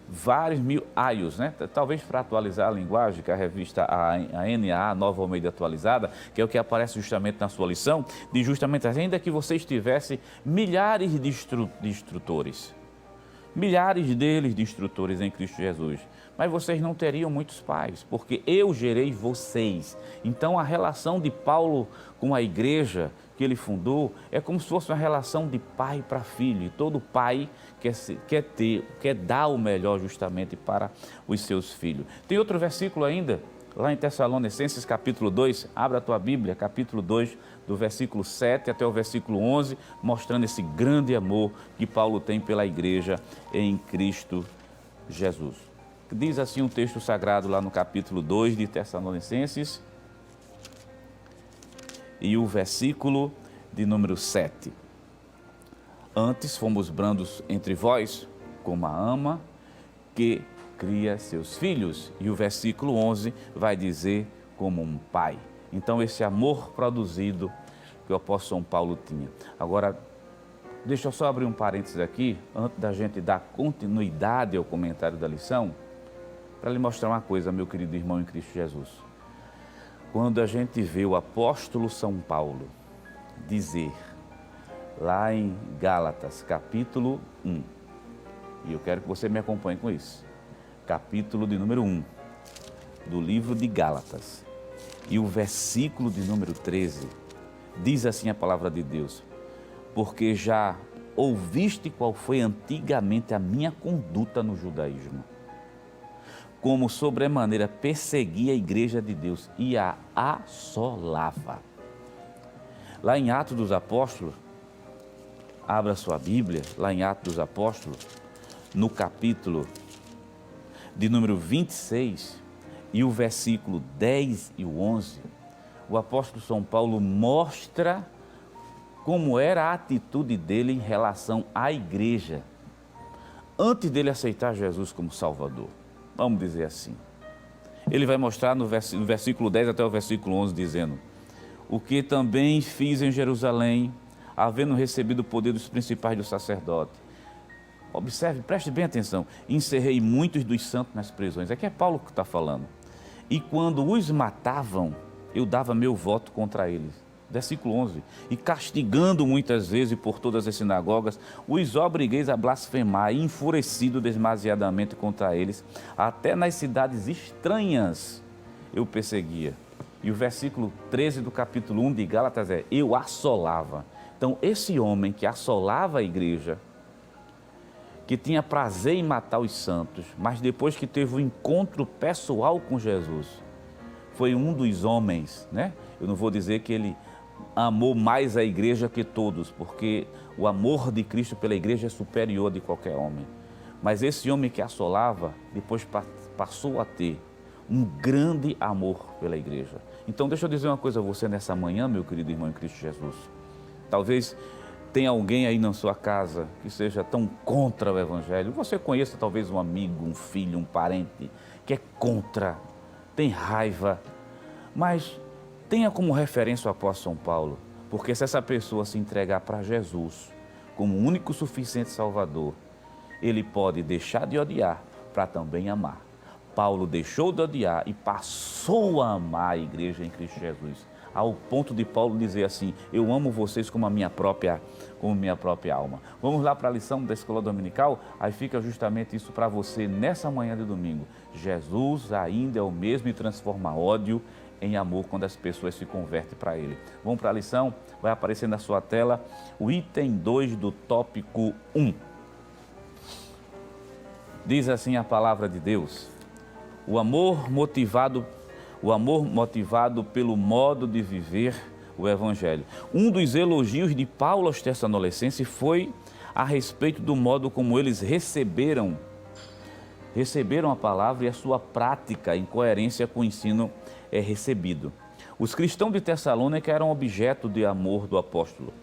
vários mil aios, né? Talvez para atualizar a linguagem, que a revista a NAA, Nova Almeida Atualizada, que é o que aparece justamente na sua lição, diz justamente, ainda que vocês tivessem milhares de instrutores, milhares deles de instrutores em Cristo Jesus, mas vocês não teriam muitos pais, porque eu gerei vocês. Então a relação de Paulo com a igreja que ele fundou é como se fosse uma relação de pai para filho, e todo pai quer dar o melhor justamente para os seus filhos. Tem outro versículo ainda, lá em Tessalonicenses capítulo 2, abra a tua Bíblia, capítulo 2, do versículo 7 até o versículo 11, mostrando esse grande amor que Paulo tem pela igreja em Cristo Jesus. Diz assim um texto sagrado lá no capítulo 2 de Tessalonicenses, e o versículo de número 7. Antes fomos brandos entre vós, como a ama que cria seus filhos. E o versículo 11 vai dizer como um pai. Então esse amor produzido que o apóstolo São Paulo tinha. Agora, deixa eu só abrir um parênteses aqui, antes da gente dar continuidade ao comentário da lição, para lhe mostrar uma coisa, meu querido irmão em Cristo Jesus. Quando a gente vê o apóstolo São Paulo dizer, lá em Gálatas, capítulo 1, e eu quero que você me acompanhe com isso, capítulo de número 1, do livro de Gálatas, e o versículo de número 13, diz assim a palavra de Deus, porque já ouviste qual foi antigamente a minha conduta no judaísmo, como sobremaneira perseguia a igreja de Deus e a assolava. Lá em Atos dos Apóstolos, abra sua Bíblia, lá em Atos dos Apóstolos, no capítulo de número 26, e o versículo 10 e o 11, o apóstolo São Paulo mostra como era a atitude dele em relação à igreja, antes dele aceitar Jesus como Salvador. Vamos dizer assim. Ele vai mostrar no versículo 10 até o versículo 11, dizendo, o que também fiz em Jerusalém, havendo recebido o poder dos principais do sacerdote. Observe, preste bem atenção. Encerrei muitos dos santos nas prisões. Aqui é Paulo que está falando. E quando os matavam, eu dava meu voto contra eles. Versículo 11. E castigando muitas vezes por todas as sinagogas, os obriguei a blasfemar, e enfurecido demasiadamente contra eles, até nas cidades estranhas eu perseguia. E o versículo 13 do capítulo 1 de Gálatas é, eu assolava. Então, esse homem que assolava a igreja, que tinha prazer em matar os santos, mas depois que teve um encontro pessoal com Jesus, foi um dos homens, né? Eu não vou dizer que ele amou mais a igreja que todos, porque o amor de Cristo pela igreja é superior de qualquer homem. Mas esse homem que assolava, depois passou a ter um grande amor pela igreja. Então, deixa eu dizer uma coisa a você nessa manhã, meu querido irmão em Cristo Jesus. Talvez tenha alguém aí na sua casa que seja tão contra o Evangelho. Você conheça talvez um amigo, um filho, um parente que é contra, tem raiva, mas tenha como referência o apóstolo São Paulo, porque se essa pessoa se entregar para Jesus como o único suficiente Salvador, ele pode deixar de odiar para também amar. Paulo deixou de odiar e passou a amar a igreja em Cristo Jesus. ao ponto de Paulo dizer assim, eu amo vocês como minha própria alma. Vamos lá para a lição da escola dominical? Aí fica justamente isso para você nessa manhã de domingo. Jesus ainda é o mesmo e transforma ódio em amor quando as pessoas se convertem para Ele. Vamos para a lição? Vai aparecer na sua tela o item 2 do tópico 1. Diz assim a palavra de Deus, o amor motivado pelo modo de viver o Evangelho. Um dos elogios de Paulo aos Tessalonicenses foi a respeito do modo como eles receberam a palavra e a sua prática em coerência com o ensino recebido. Os cristãos de Tessalônica eram objeto de amor do apóstolo,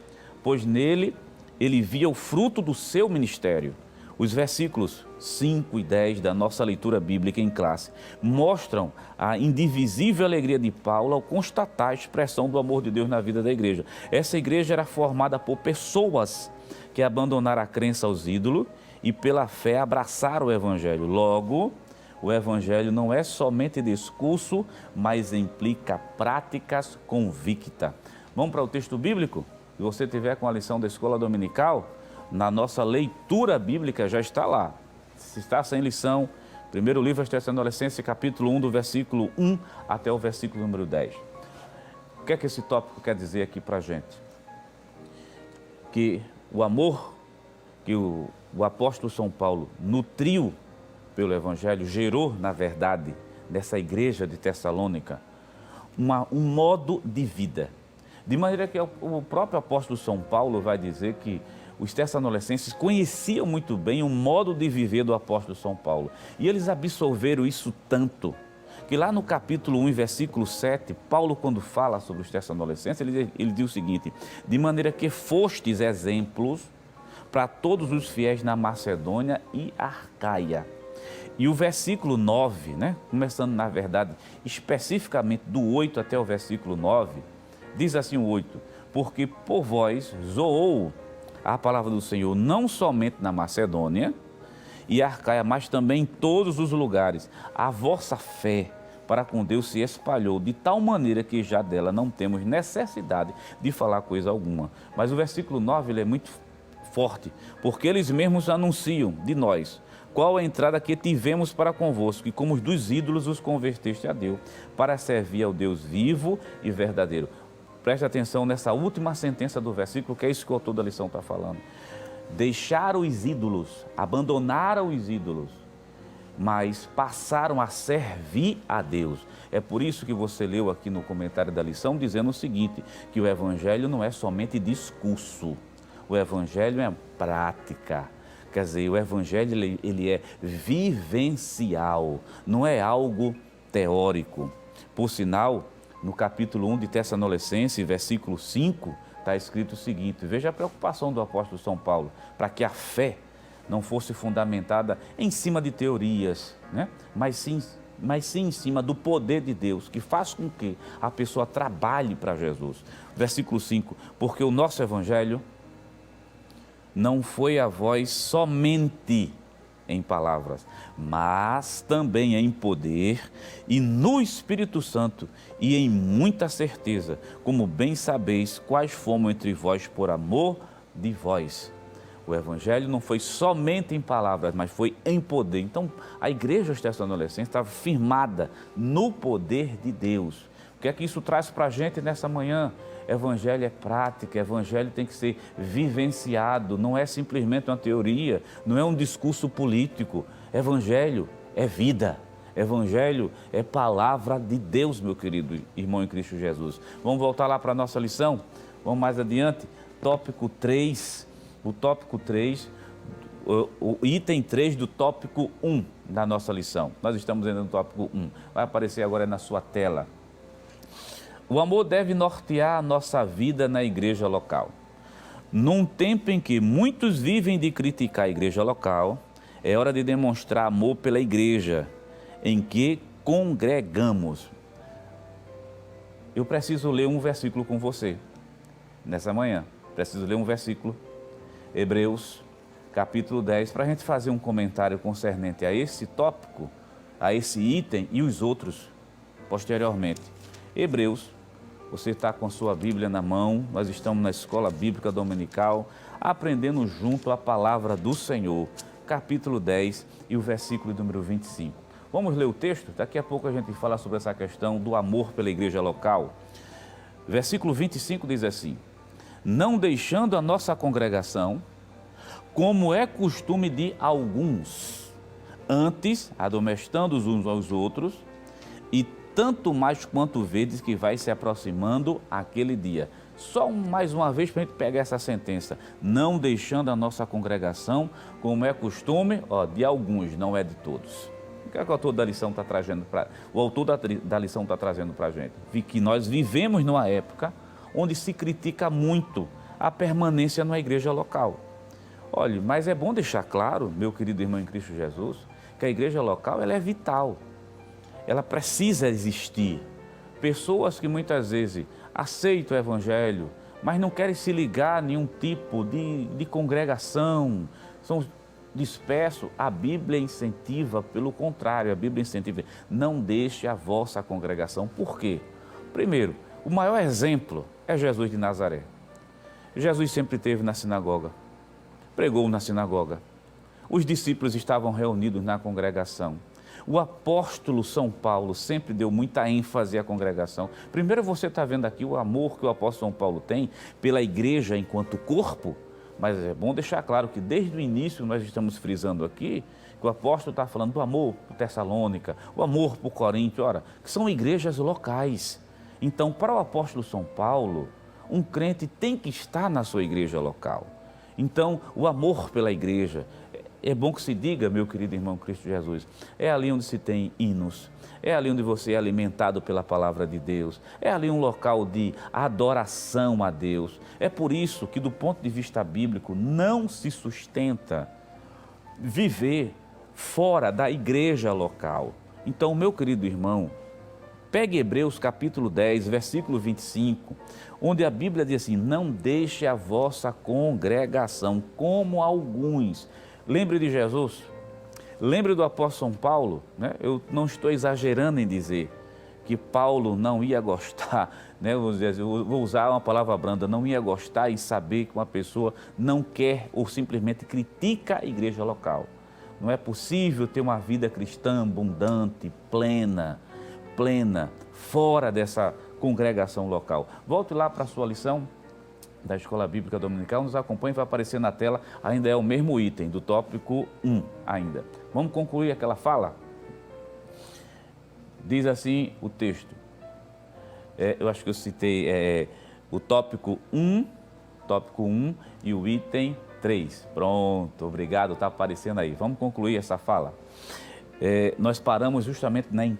pois nele ele via o fruto do seu ministério. Os versículos 5 e 10 da nossa leitura bíblica em classe mostram a indivisível alegria de Paulo ao constatar a expressão do amor de Deus na vida da igreja. Essa igreja era formada por pessoas que abandonaram a crença aos ídolos e pela fé abraçaram o Evangelho. Logo, o Evangelho não é somente discurso, mas implica práticas convictas. Vamos para o texto bíblico? Se você tiver com a lição da escola dominical, na nossa leitura bíblica já está lá. Se está sem lição, primeiro livro aos Tessalonicenses, capítulo 1, do versículo 1 até o versículo número 10. O que é que esse tópico quer dizer aqui para a gente? Que o amor que o apóstolo São Paulo nutriu pelo Evangelho, gerou, na verdade, nessa igreja de Tessalônica, um modo de vida. De maneira que o próprio apóstolo São Paulo vai dizer que os tessalonicenses conheciam muito bem o modo de viver do apóstolo São Paulo. E eles absorveram isso tanto, que lá no capítulo 1, versículo 7, Paulo, quando fala sobre os tessalonicenses, ele diz o seguinte, de maneira que fostes exemplos para todos os fiéis na Macedônia e Acaia. E o versículo 9, começando na verdade, especificamente do 8 até o versículo 9, diz assim o 8, porque por vós zoou a palavra do Senhor, não somente na Macedônia e Acaia, mas também em todos os lugares. A vossa fé para com Deus se espalhou de tal maneira que já dela não temos necessidade de falar coisa alguma. Mas o versículo 9 ele é muito forte, porque eles mesmos anunciam de nós qual a entrada que tivemos para convosco, e como dos ídolos os converteste a Deus, para servir ao Deus vivo e verdadeiro. Preste atenção nessa última sentença do versículo, que é isso que o autor da lição está falando. Deixaram os ídolos, abandonaram os ídolos, mas passaram a servir a Deus. É por isso que você leu aqui no comentário da lição, dizendo o seguinte, que o Evangelho não é somente discurso, o Evangelho é prática. Quer dizer, o Evangelho ele é vivencial, não é algo teórico. Por sinal, no capítulo 1 de Tessalonicenses, versículo 5, está escrito o seguinte, veja a preocupação do apóstolo São Paulo, para que a fé não fosse fundamentada em cima de teorias, mas sim em cima do poder de Deus, que faz com que a pessoa trabalhe para Jesus. Versículo 5, porque o nosso Evangelho não foi a vós somente em palavras, mas também em poder e no Espírito Santo e em muita certeza, como bem sabeis quais fomos entre vós por amor de vós. O Evangelho não foi somente em palavras, mas foi em poder. Então, a igreja dos Tessalonicenses estava firmada no poder de Deus. O que é que isso traz para a gente nessa manhã? Evangelho é prática, Evangelho tem que ser vivenciado, não é simplesmente uma teoria, não é um discurso político. Evangelho é vida, Evangelho é palavra de Deus, meu querido irmão em Cristo Jesus. Vamos voltar lá para a nossa lição? Vamos mais adiante, tópico 3, o item 3 do tópico 1 da nossa lição. Nós estamos ainda no tópico 1, vai aparecer agora na sua tela. O amor deve nortear a nossa vida na igreja local. Num tempo em que muitos vivem de criticar a igreja local, é hora de demonstrar amor pela igreja em que congregamos. Eu preciso ler um versículo com você nessa manhã. Preciso ler um versículo, Hebreus, capítulo 10, para a gente fazer um comentário concernente a esse tópico, a esse item e os outros posteriormente. Hebreus, você está com a sua Bíblia na mão, nós estamos na Escola Bíblica Dominical, aprendendo junto a palavra do Senhor, capítulo 10 e o versículo número 25. Vamos ler o texto? Daqui a pouco a gente fala sobre essa questão do amor pela igreja local. Versículo 25 diz assim: não deixando a nossa congregação, como é costume de alguns, antes admoestando os uns aos outros, e tanto mais quanto vedes que vai se aproximando aquele dia. Só mais uma vez para a gente pegar essa sentença. Não deixando a nossa congregação, como é costume, de alguns, não é de todos. O que é que o autor da lição está trazendo da lição está trazendo para a gente? Que nós vivemos numa época onde se critica muito a permanência na igreja local. Olha, mas é bom deixar claro, meu querido irmão em Cristo Jesus, que a igreja local ela é vital. Ela precisa existir. Pessoas que muitas vezes aceitam o evangelho, mas não querem se ligar a nenhum tipo de congregação, são dispersos. A Bíblia incentiva, pelo contrário, a Bíblia incentiva, não deixe a vossa congregação. Por quê? Primeiro, o maior exemplo é Jesus de Nazaré. Jesus sempre esteve na sinagoga, pregou na sinagoga. Os discípulos estavam reunidos na congregação. O apóstolo São Paulo sempre deu muita ênfase à congregação. Primeiro, você está vendo aqui o amor que o apóstolo São Paulo tem pela igreja enquanto corpo, mas é bom deixar claro que desde o início nós estamos frisando aqui que o apóstolo está falando do amor por Tessalônica, o amor por Corinto, que são igrejas locais. Então, para o apóstolo São Paulo, um crente tem que estar na sua igreja local. Então, o amor pela igreja, é bom que se diga, meu querido irmão Cristo Jesus, é ali onde se tem hinos, é ali onde você é alimentado pela palavra de Deus, é ali um local de adoração a Deus. É por isso que, do ponto de vista bíblico, não se sustenta viver fora da igreja local. Então, meu querido irmão, pegue Hebreus capítulo 10, versículo 25, onde a Bíblia diz assim: não deixe a vossa congregação, como alguns. Lembre de Jesus, lembre do apóstolo São Paulo, né? Eu não estou exagerando em dizer que Paulo não ia gostar, né? Vou usar uma palavra branda, não ia gostar em saber que uma pessoa não quer ou simplesmente critica a igreja local. Não é possível ter uma vida cristã abundante, plena, fora dessa congregação local. Volte lá para a sua lição da Escola Bíblica Dominical, nos acompanhe, vai aparecer na tela, ainda é o mesmo item, do tópico 1 ainda. Vamos concluir aquela fala? Diz assim o texto, eu acho que eu citei o tópico 1 e o item 3. Pronto, obrigado, está aparecendo aí. Vamos concluir essa fala. Nós paramos justamente em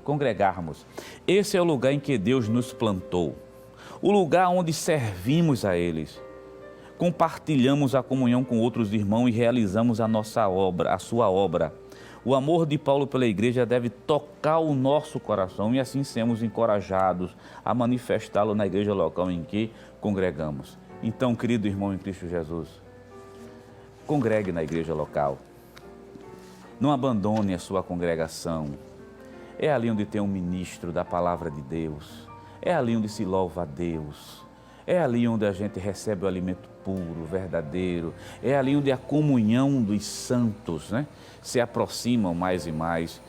congregarmos. Esse é o lugar em que Deus nos plantou, o lugar onde servimos a eles, compartilhamos a comunhão com outros irmãos e realizamos a nossa obra, a sua obra. O amor de Paulo pela igreja deve tocar o nosso coração e assim sermos encorajados a manifestá-lo na igreja local em que congregamos. Então, querido irmão em Cristo Jesus, congregue na igreja local. Não abandone a sua congregação. É ali onde tem um ministro da palavra de Deus. É ali onde se louva a Deus. É ali onde a gente recebe o alimento puro, verdadeiro. É ali onde a comunhão dos santos, né, se aproximam mais e mais.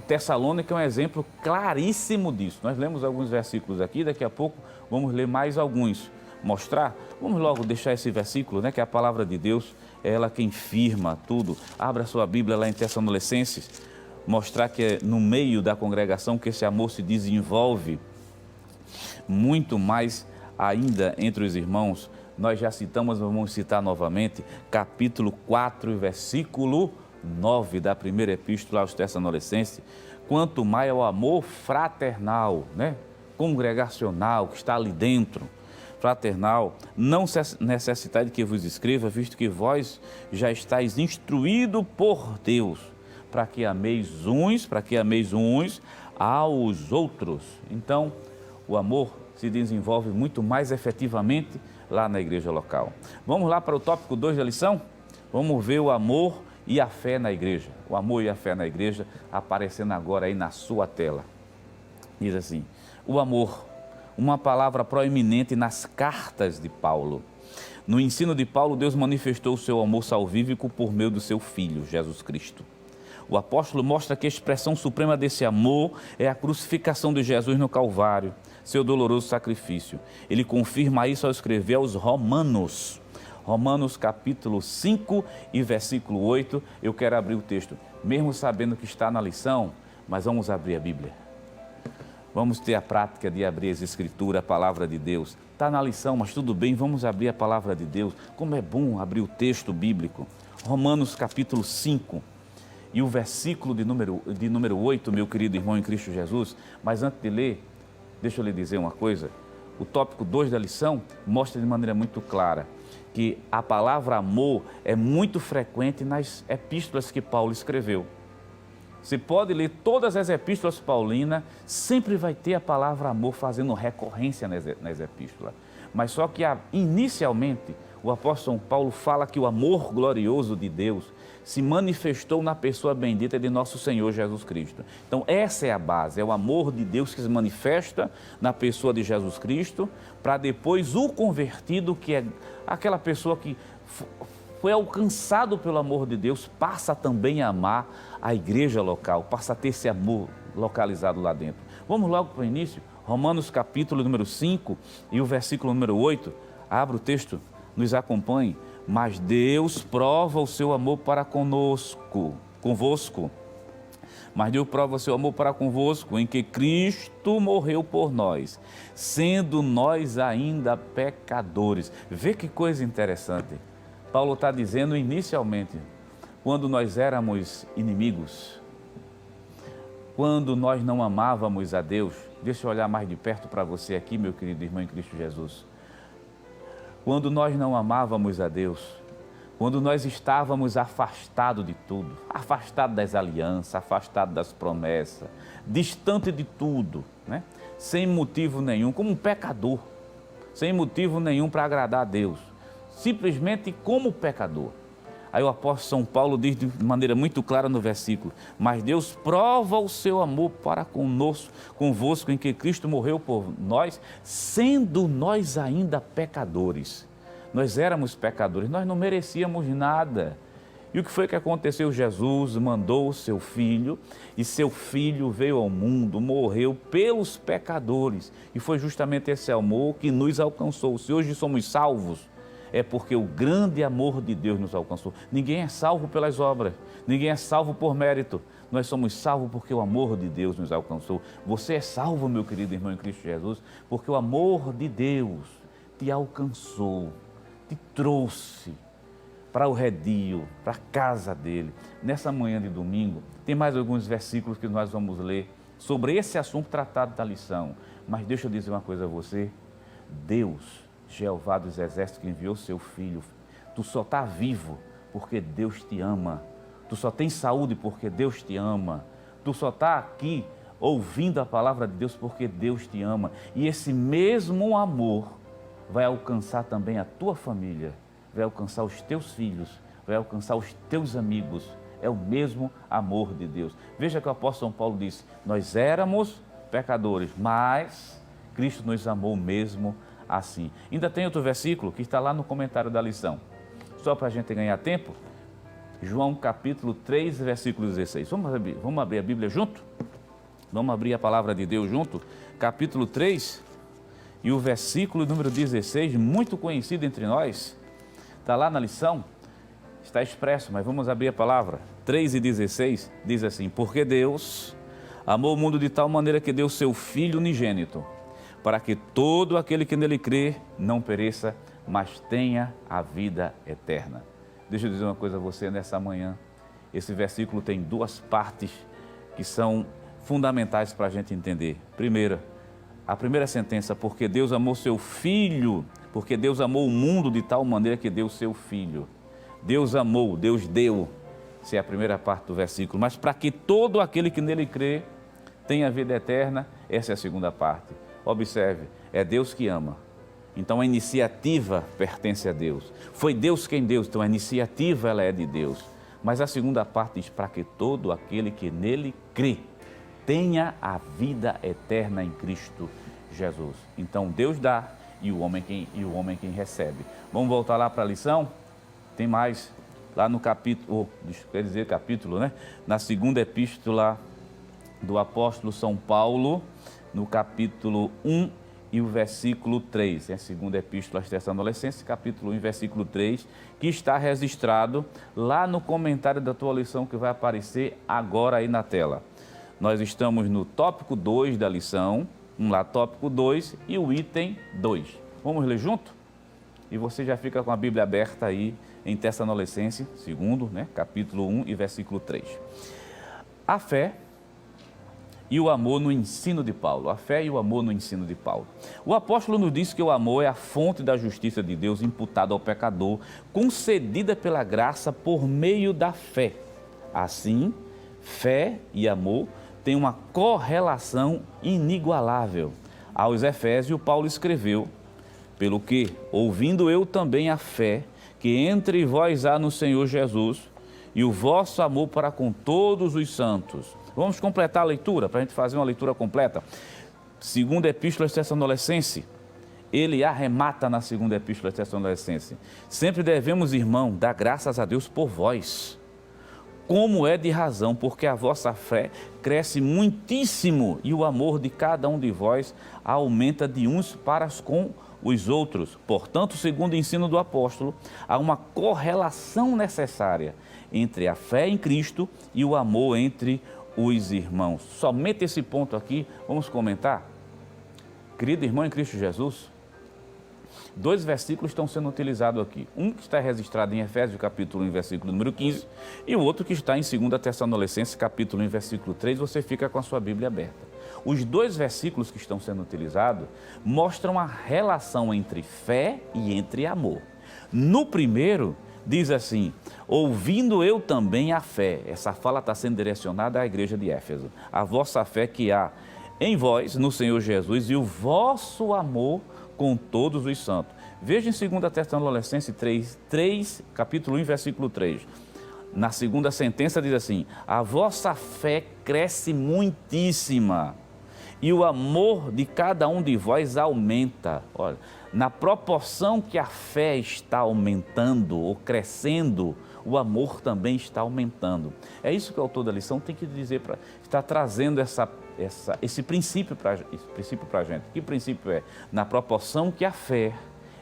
Tessalônica é um exemplo claríssimo disso. Nós lemos alguns versículos aqui, daqui a pouco vamos ler mais alguns. Vamos logo deixar esse versículo, né, que é a palavra de Deus, é ela quem firma tudo. Abra sua Bíblia lá em Tessalonicenses, mostrar que é no meio da congregação que esse amor se desenvolve muito mais ainda entre os irmãos. Nós já citamos, vamos citar novamente, capítulo 4, versículo 9 da primeira epístola aos Tessalonicenses. Quanto mais é o amor fraternal, né, congregacional, que está ali dentro, fraternal, não necessitai de que vos escreva, visto que vós já estáis instruído por Deus, para que ameis uns aos outros. Então, o amor se desenvolve muito mais efetivamente lá na igreja local. Vamos lá para o tópico 2 da lição? Vamos ver o amor e a fé na igreja. O amor e a fé na igreja aparecendo agora aí na sua tela. Diz assim: o amor, uma palavra proeminente nas cartas de Paulo. No ensino de Paulo, Deus manifestou o seu amor salvífico por meio do seu Filho, Jesus Cristo. O apóstolo mostra que a expressão suprema desse amor é a crucificação de Jesus no Calvário, seu doloroso sacrifício. Ele confirma isso ao escrever aos Romanos. Romanos capítulo 5 e versículo 8, eu quero abrir o texto, mesmo sabendo que está na lição, mas vamos abrir a Bíblia. Vamos ter a prática de abrir as Escrituras, a Palavra de Deus. Está na lição, mas tudo bem, vamos abrir a Palavra de Deus. Como é bom abrir o texto bíblico. Romanos capítulo 5 e o versículo de número 8, meu querido irmão em Cristo Jesus. Mas antes de ler, deixa eu lhe dizer uma coisa. O tópico 2 da lição mostra de maneira muito clara que a palavra amor é muito frequente nas epístolas que Paulo escreveu. Você pode ler todas as epístolas paulinas, sempre vai ter a palavra amor fazendo recorrência nas epístolas. Mas só que inicialmente o apóstolo Paulo fala que o amor glorioso de Deus se manifestou na pessoa bendita de nosso Senhor Jesus Cristo. Então essa é a base, é o amor de Deus que se manifesta na pessoa de Jesus Cristo, para depois o convertido, que é aquela pessoa que foi alcançado pelo amor de Deus, passa também a amar a igreja local, passa a ter esse amor localizado lá dentro. Vamos logo para o início, Romanos capítulo número 5 e o versículo número 8, abra o texto, nos acompanhe. Mas Deus prova o seu amor para convosco. Mas Deus prova o seu amor para convosco, em que Cristo morreu por nós, sendo nós ainda pecadores. Vê que coisa interessante. Paulo está dizendo inicialmente, quando nós éramos inimigos, quando nós não amávamos a Deus, deixa eu olhar mais de perto para você aqui, meu querido irmão em Cristo Jesus. Quando nós não amávamos a Deus, quando nós estávamos afastados de tudo, afastados das alianças, afastados das promessas, distante de tudo, né? Sem motivo nenhum, como um pecador, sem motivo nenhum para agradar a Deus, simplesmente como pecador. Aí o apóstolo São Paulo diz de maneira muito clara no versículo, mas Deus prova o seu amor para convosco, em que Cristo morreu por nós, sendo nós ainda pecadores. Nós éramos pecadores, nós não merecíamos nada. E o que foi que aconteceu? Jesus mandou o seu Filho, e seu Filho veio ao mundo, morreu pelos pecadores. E foi justamente esse amor que nos alcançou. Se hoje somos salvos, é porque o grande amor de Deus nos alcançou. Ninguém é salvo pelas obras, ninguém é salvo por mérito. Nós somos salvos porque o amor de Deus nos alcançou. Você é salvo, meu querido irmão em Cristo Jesus, porque o amor de Deus te alcançou, te trouxe para o redil, para a casa dele. Nessa manhã de domingo, tem mais alguns versículos que nós vamos ler sobre esse assunto tratado da lição. Mas deixa eu dizer uma coisa a você. Deus, Jeová dos Exércitos, que enviou seu Filho, tu só está vivo porque Deus te ama. Tu só tem saúde porque Deus te ama. Tu só está aqui ouvindo a palavra de Deus porque Deus te ama. E esse mesmo amor vai alcançar também a tua família, vai alcançar os teus filhos, vai alcançar os teus amigos. É o mesmo amor de Deus. Veja que o apóstolo São Paulo disse, nós éramos pecadores, mas Cristo nos amou mesmo assim. Ainda tem outro versículo que está lá no comentário da lição. Só para a gente ganhar tempo, João capítulo 3, versículo 16. Vamos abrir a Bíblia junto? Vamos abrir a palavra de Deus junto? Capítulo 3 e o versículo número 16, muito conhecido entre nós. Está lá na lição, está expresso, mas vamos abrir a palavra. 3 e 16 diz assim, porque Deus amou o mundo de tal maneira que deu seu Filho unigênito, para que todo aquele que nele crê não pereça, mas tenha a vida eterna. Deixa eu dizer uma coisa a você nessa manhã. Esse versículo tem duas partes que são fundamentais para a gente entender. Primeira, a primeira sentença, porque Deus amou seu Filho, porque Deus amou o mundo de tal maneira que deu seu Filho. Deus amou, Deus deu. Essa é a primeira parte do versículo. Mas para que todo aquele que nele crê tenha a vida eterna, essa é a segunda parte. Observe, é Deus que ama. Então a iniciativa pertence a Deus. Foi Deus quem deu, então a iniciativa ela é de Deus. Mas a segunda parte diz para que todo aquele que nele crê tenha a vida eterna em Cristo Jesus. Então Deus dá e o homem quem recebe. Vamos voltar lá para a lição? Tem mais lá no capítulo, né? Na segunda epístola do apóstolo São Paulo, no capítulo 1 e o versículo 3. É a segunda epístola aos Tessalonicenses, capítulo 1 e versículo 3, que está registrado lá no comentário da tua lição que vai aparecer agora aí na tela. Nós estamos no tópico 2 da lição, lá tópico 2 e o item 2. Vamos ler junto? E você já fica com a Bíblia aberta aí em Tessalonicenses, segundo, né, capítulo 1 e versículo 3. A fé e o amor no ensino de Paulo. A fé e o amor no ensino de Paulo. O apóstolo nos diz que o amor é a fonte da justiça de Deus imputada ao pecador, concedida pela graça por meio da fé. Assim, fé e amor têm uma correlação inigualável. Aos Efésios, Paulo escreveu: pelo que, ouvindo eu também a fé que entre vós há no Senhor Jesus e o vosso amor para com todos os santos. Vamos completar a leitura, para a gente fazer uma leitura completa. Segunda Epístola aos Tessalonicenses, ele arremata na segunda Epístola aos Tessalonicenses: sempre devemos, irmão, dar graças a Deus por vós, como é de razão, porque a vossa fé cresce muitíssimo e o amor de cada um de vós aumenta de uns para com os outros. Portanto, segundo o ensino do apóstolo, há uma correlação necessária entre a fé em Cristo e o amor entre os irmãos. Somente esse ponto aqui, vamos comentar. Querido irmão em Cristo Jesus, 2 versículos estão sendo utilizados aqui. Um que está registrado em Efésios, capítulo 1, versículo número 15, e o outro que está em 2 Tessalonicenses, capítulo 1, versículo 3, você fica com a sua Bíblia aberta. Os 2 versículos que estão sendo utilizados mostram a relação entre fé e entre amor. No primeiro, diz assim: ouvindo eu também a fé. Essa fala está sendo direcionada à igreja de Éfeso. A vossa fé que há em vós, no Senhor Jesus, e o vosso amor com todos os santos. Veja em 2 Tessalonicenses 3, capítulo 1, versículo 3. Na segunda sentença diz assim: a vossa fé cresce muitíssima e o amor de cada um de vós aumenta. Olha, na proporção que a fé está aumentando ou crescendo, o amor também está aumentando. É isso que o autor da lição tem que dizer, está trazendo esse princípio para a gente. Que princípio é? Na proporção que a fé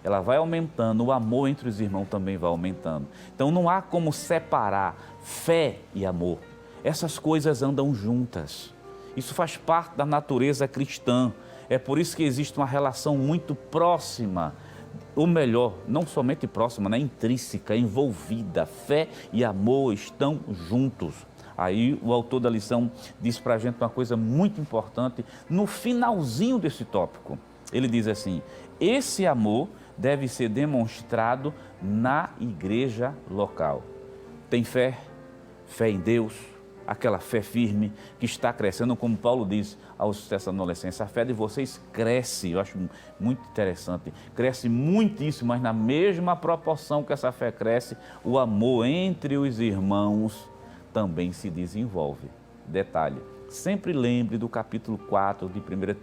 ela vai aumentando, o amor entre os irmãos também vai aumentando. Então não há como separar fé e amor. Essas coisas andam juntas. Isso faz parte da natureza cristã. É por isso que existe uma relação muito próxima, ou melhor, não somente próxima, né? Intrínseca, envolvida. Fé e amor estão juntos. Aí o autor da lição diz para a gente uma coisa muito importante no finalzinho desse tópico. Ele diz assim: esse amor deve ser demonstrado na igreja local. Tem fé, fé em Deus, aquela fé firme que está crescendo, como Paulo diz aos Tessalonicenses: a fé de vocês cresce. Eu acho muito interessante, cresce muitíssimo, mas na mesma proporção que essa fé cresce, o amor entre os irmãos também se desenvolve. Detalhe, sempre lembre do capítulo 4 de 1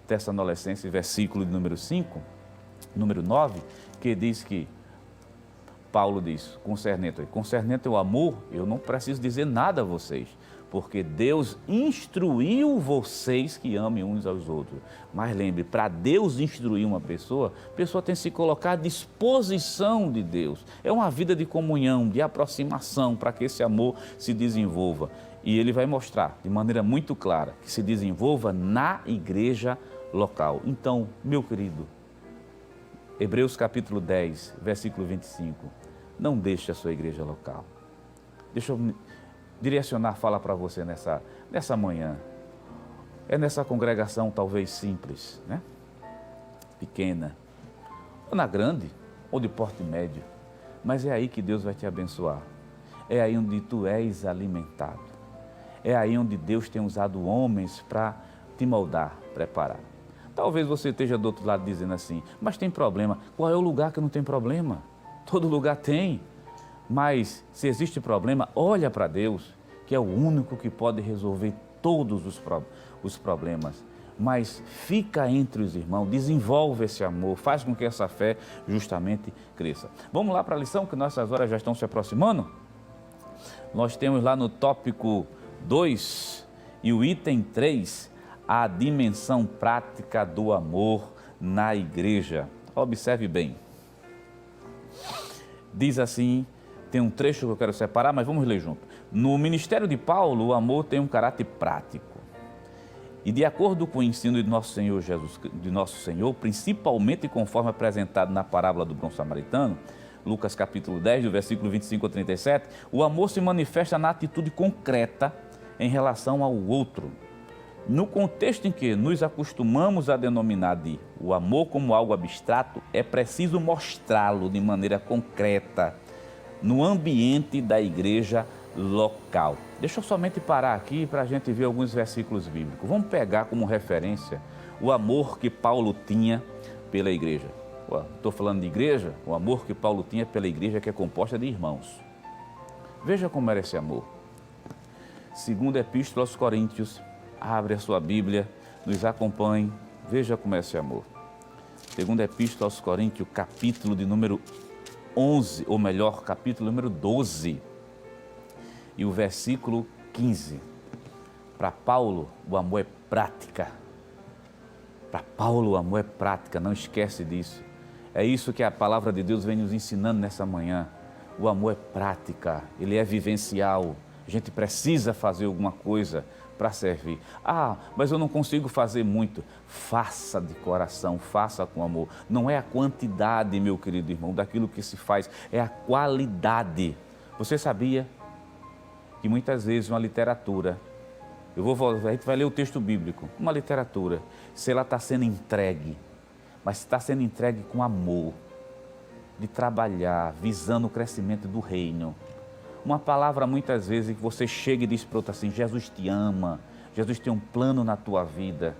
Tessalonicenses, versículo de número 5, número 9, que diz que Paulo diz, concernente ao amor, eu não preciso dizer nada a vocês, porque Deus instruiu vocês que amem uns aos outros. Mas lembre, para Deus instruir uma pessoa, a pessoa tem que se colocar à disposição de Deus. É uma vida de comunhão, de aproximação, para que esse amor se desenvolva. E ele vai mostrar de maneira muito clara que se desenvolva na igreja local. Então, meu querido, Hebreus capítulo 10, versículo 25, não deixe a sua igreja local. Deixa eu direcionar a fala para você nessa manhã. É nessa congregação talvez simples, né? Pequena, ou na grande, ou de porte médio, mas é aí que Deus vai te abençoar. É aí onde tu és alimentado. É aí onde Deus tem usado homens para te moldar, preparar. Talvez você esteja do outro lado dizendo assim: mas tem problema. Qual é o lugar que não tem problema? Todo lugar tem. Mas se existe problema, olha para Deus, que é o único que pode resolver todos os problemas, mas fica entre os irmãos, desenvolve esse amor, faz com que essa fé justamente cresça. Vamos lá para a lição, que nossas horas já estão se aproximando? Nós temos lá no tópico 2 e o item 3, a dimensão prática do amor na igreja. Observe bem. Diz assim, tem um trecho que eu quero separar, mas vamos ler junto. No ministério de Paulo, o amor tem um caráter prático. E de acordo com o ensino de nosso Senhor Jesus, principalmente conforme apresentado na parábola do bom samaritano, Lucas capítulo 10, do versículo 25 a 37, o amor se manifesta na atitude concreta em relação ao outro. No contexto em que nos acostumamos a denominar de o amor como algo abstrato, é preciso mostrá-lo de maneira concreta no ambiente da igreja local. Deixa eu somente parar aqui para a gente ver alguns versículos bíblicos. Vamos pegar como referência o amor que Paulo tinha pela igreja. Estou falando de igreja, o amor que Paulo tinha pela igreja, que é composta de irmãos. Veja como era esse amor. Segunda Epístola aos Coríntios, abre a sua Bíblia, nos acompanhe, veja como é esse amor. Segunda Epístola aos Coríntios, capítulo de número 11, ou melhor, capítulo número 12, e o versículo 15. Para Paulo, o amor é prática. Para Paulo, o amor é prática, não esquece disso. É isso que a palavra de Deus vem nos ensinando nessa manhã. O amor é prática, ele é vivencial. A gente precisa fazer alguma coisa para servir. Ah, mas eu não consigo fazer muito. Faça de coração, faça com amor. Não é a quantidade, meu querido irmão, daquilo que se faz, é a qualidade. Você sabia que muitas vezes uma literatura, a gente vai ler o texto bíblico, uma literatura, se ela está sendo entregue, mas está sendo entregue com amor, de trabalhar, visando o crescimento do reino. Uma palavra muitas vezes que você chega e diz para outra assim, Jesus te ama, Jesus tem um plano na tua vida.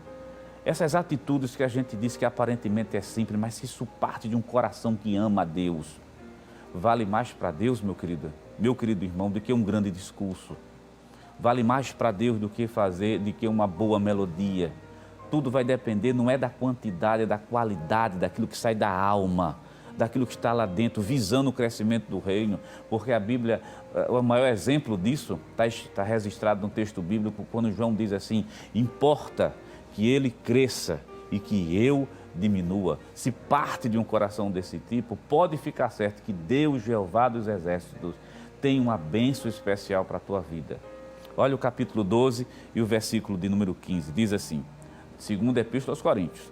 Essas atitudes que a gente diz que aparentemente é simples, mas que isso parte de um coração que ama a Deus. Vale mais para Deus, meu querido irmão, do que um grande discurso. Vale mais para Deus do que uma boa melodia. Tudo vai depender, não é da quantidade, é da qualidade, daquilo que sai da alma, daquilo que está lá dentro, visando o crescimento do reino, porque a Bíblia, o maior exemplo disso está registrado no texto bíblico, quando João diz assim, importa que ele cresça e que eu diminua. Se parte de um coração desse tipo, pode ficar certo que Deus, Jeová dos Exércitos, tem uma bênção especial para a tua vida. Olha o capítulo 12 e o versículo de número 15, diz assim, segunda Epístola aos Coríntios,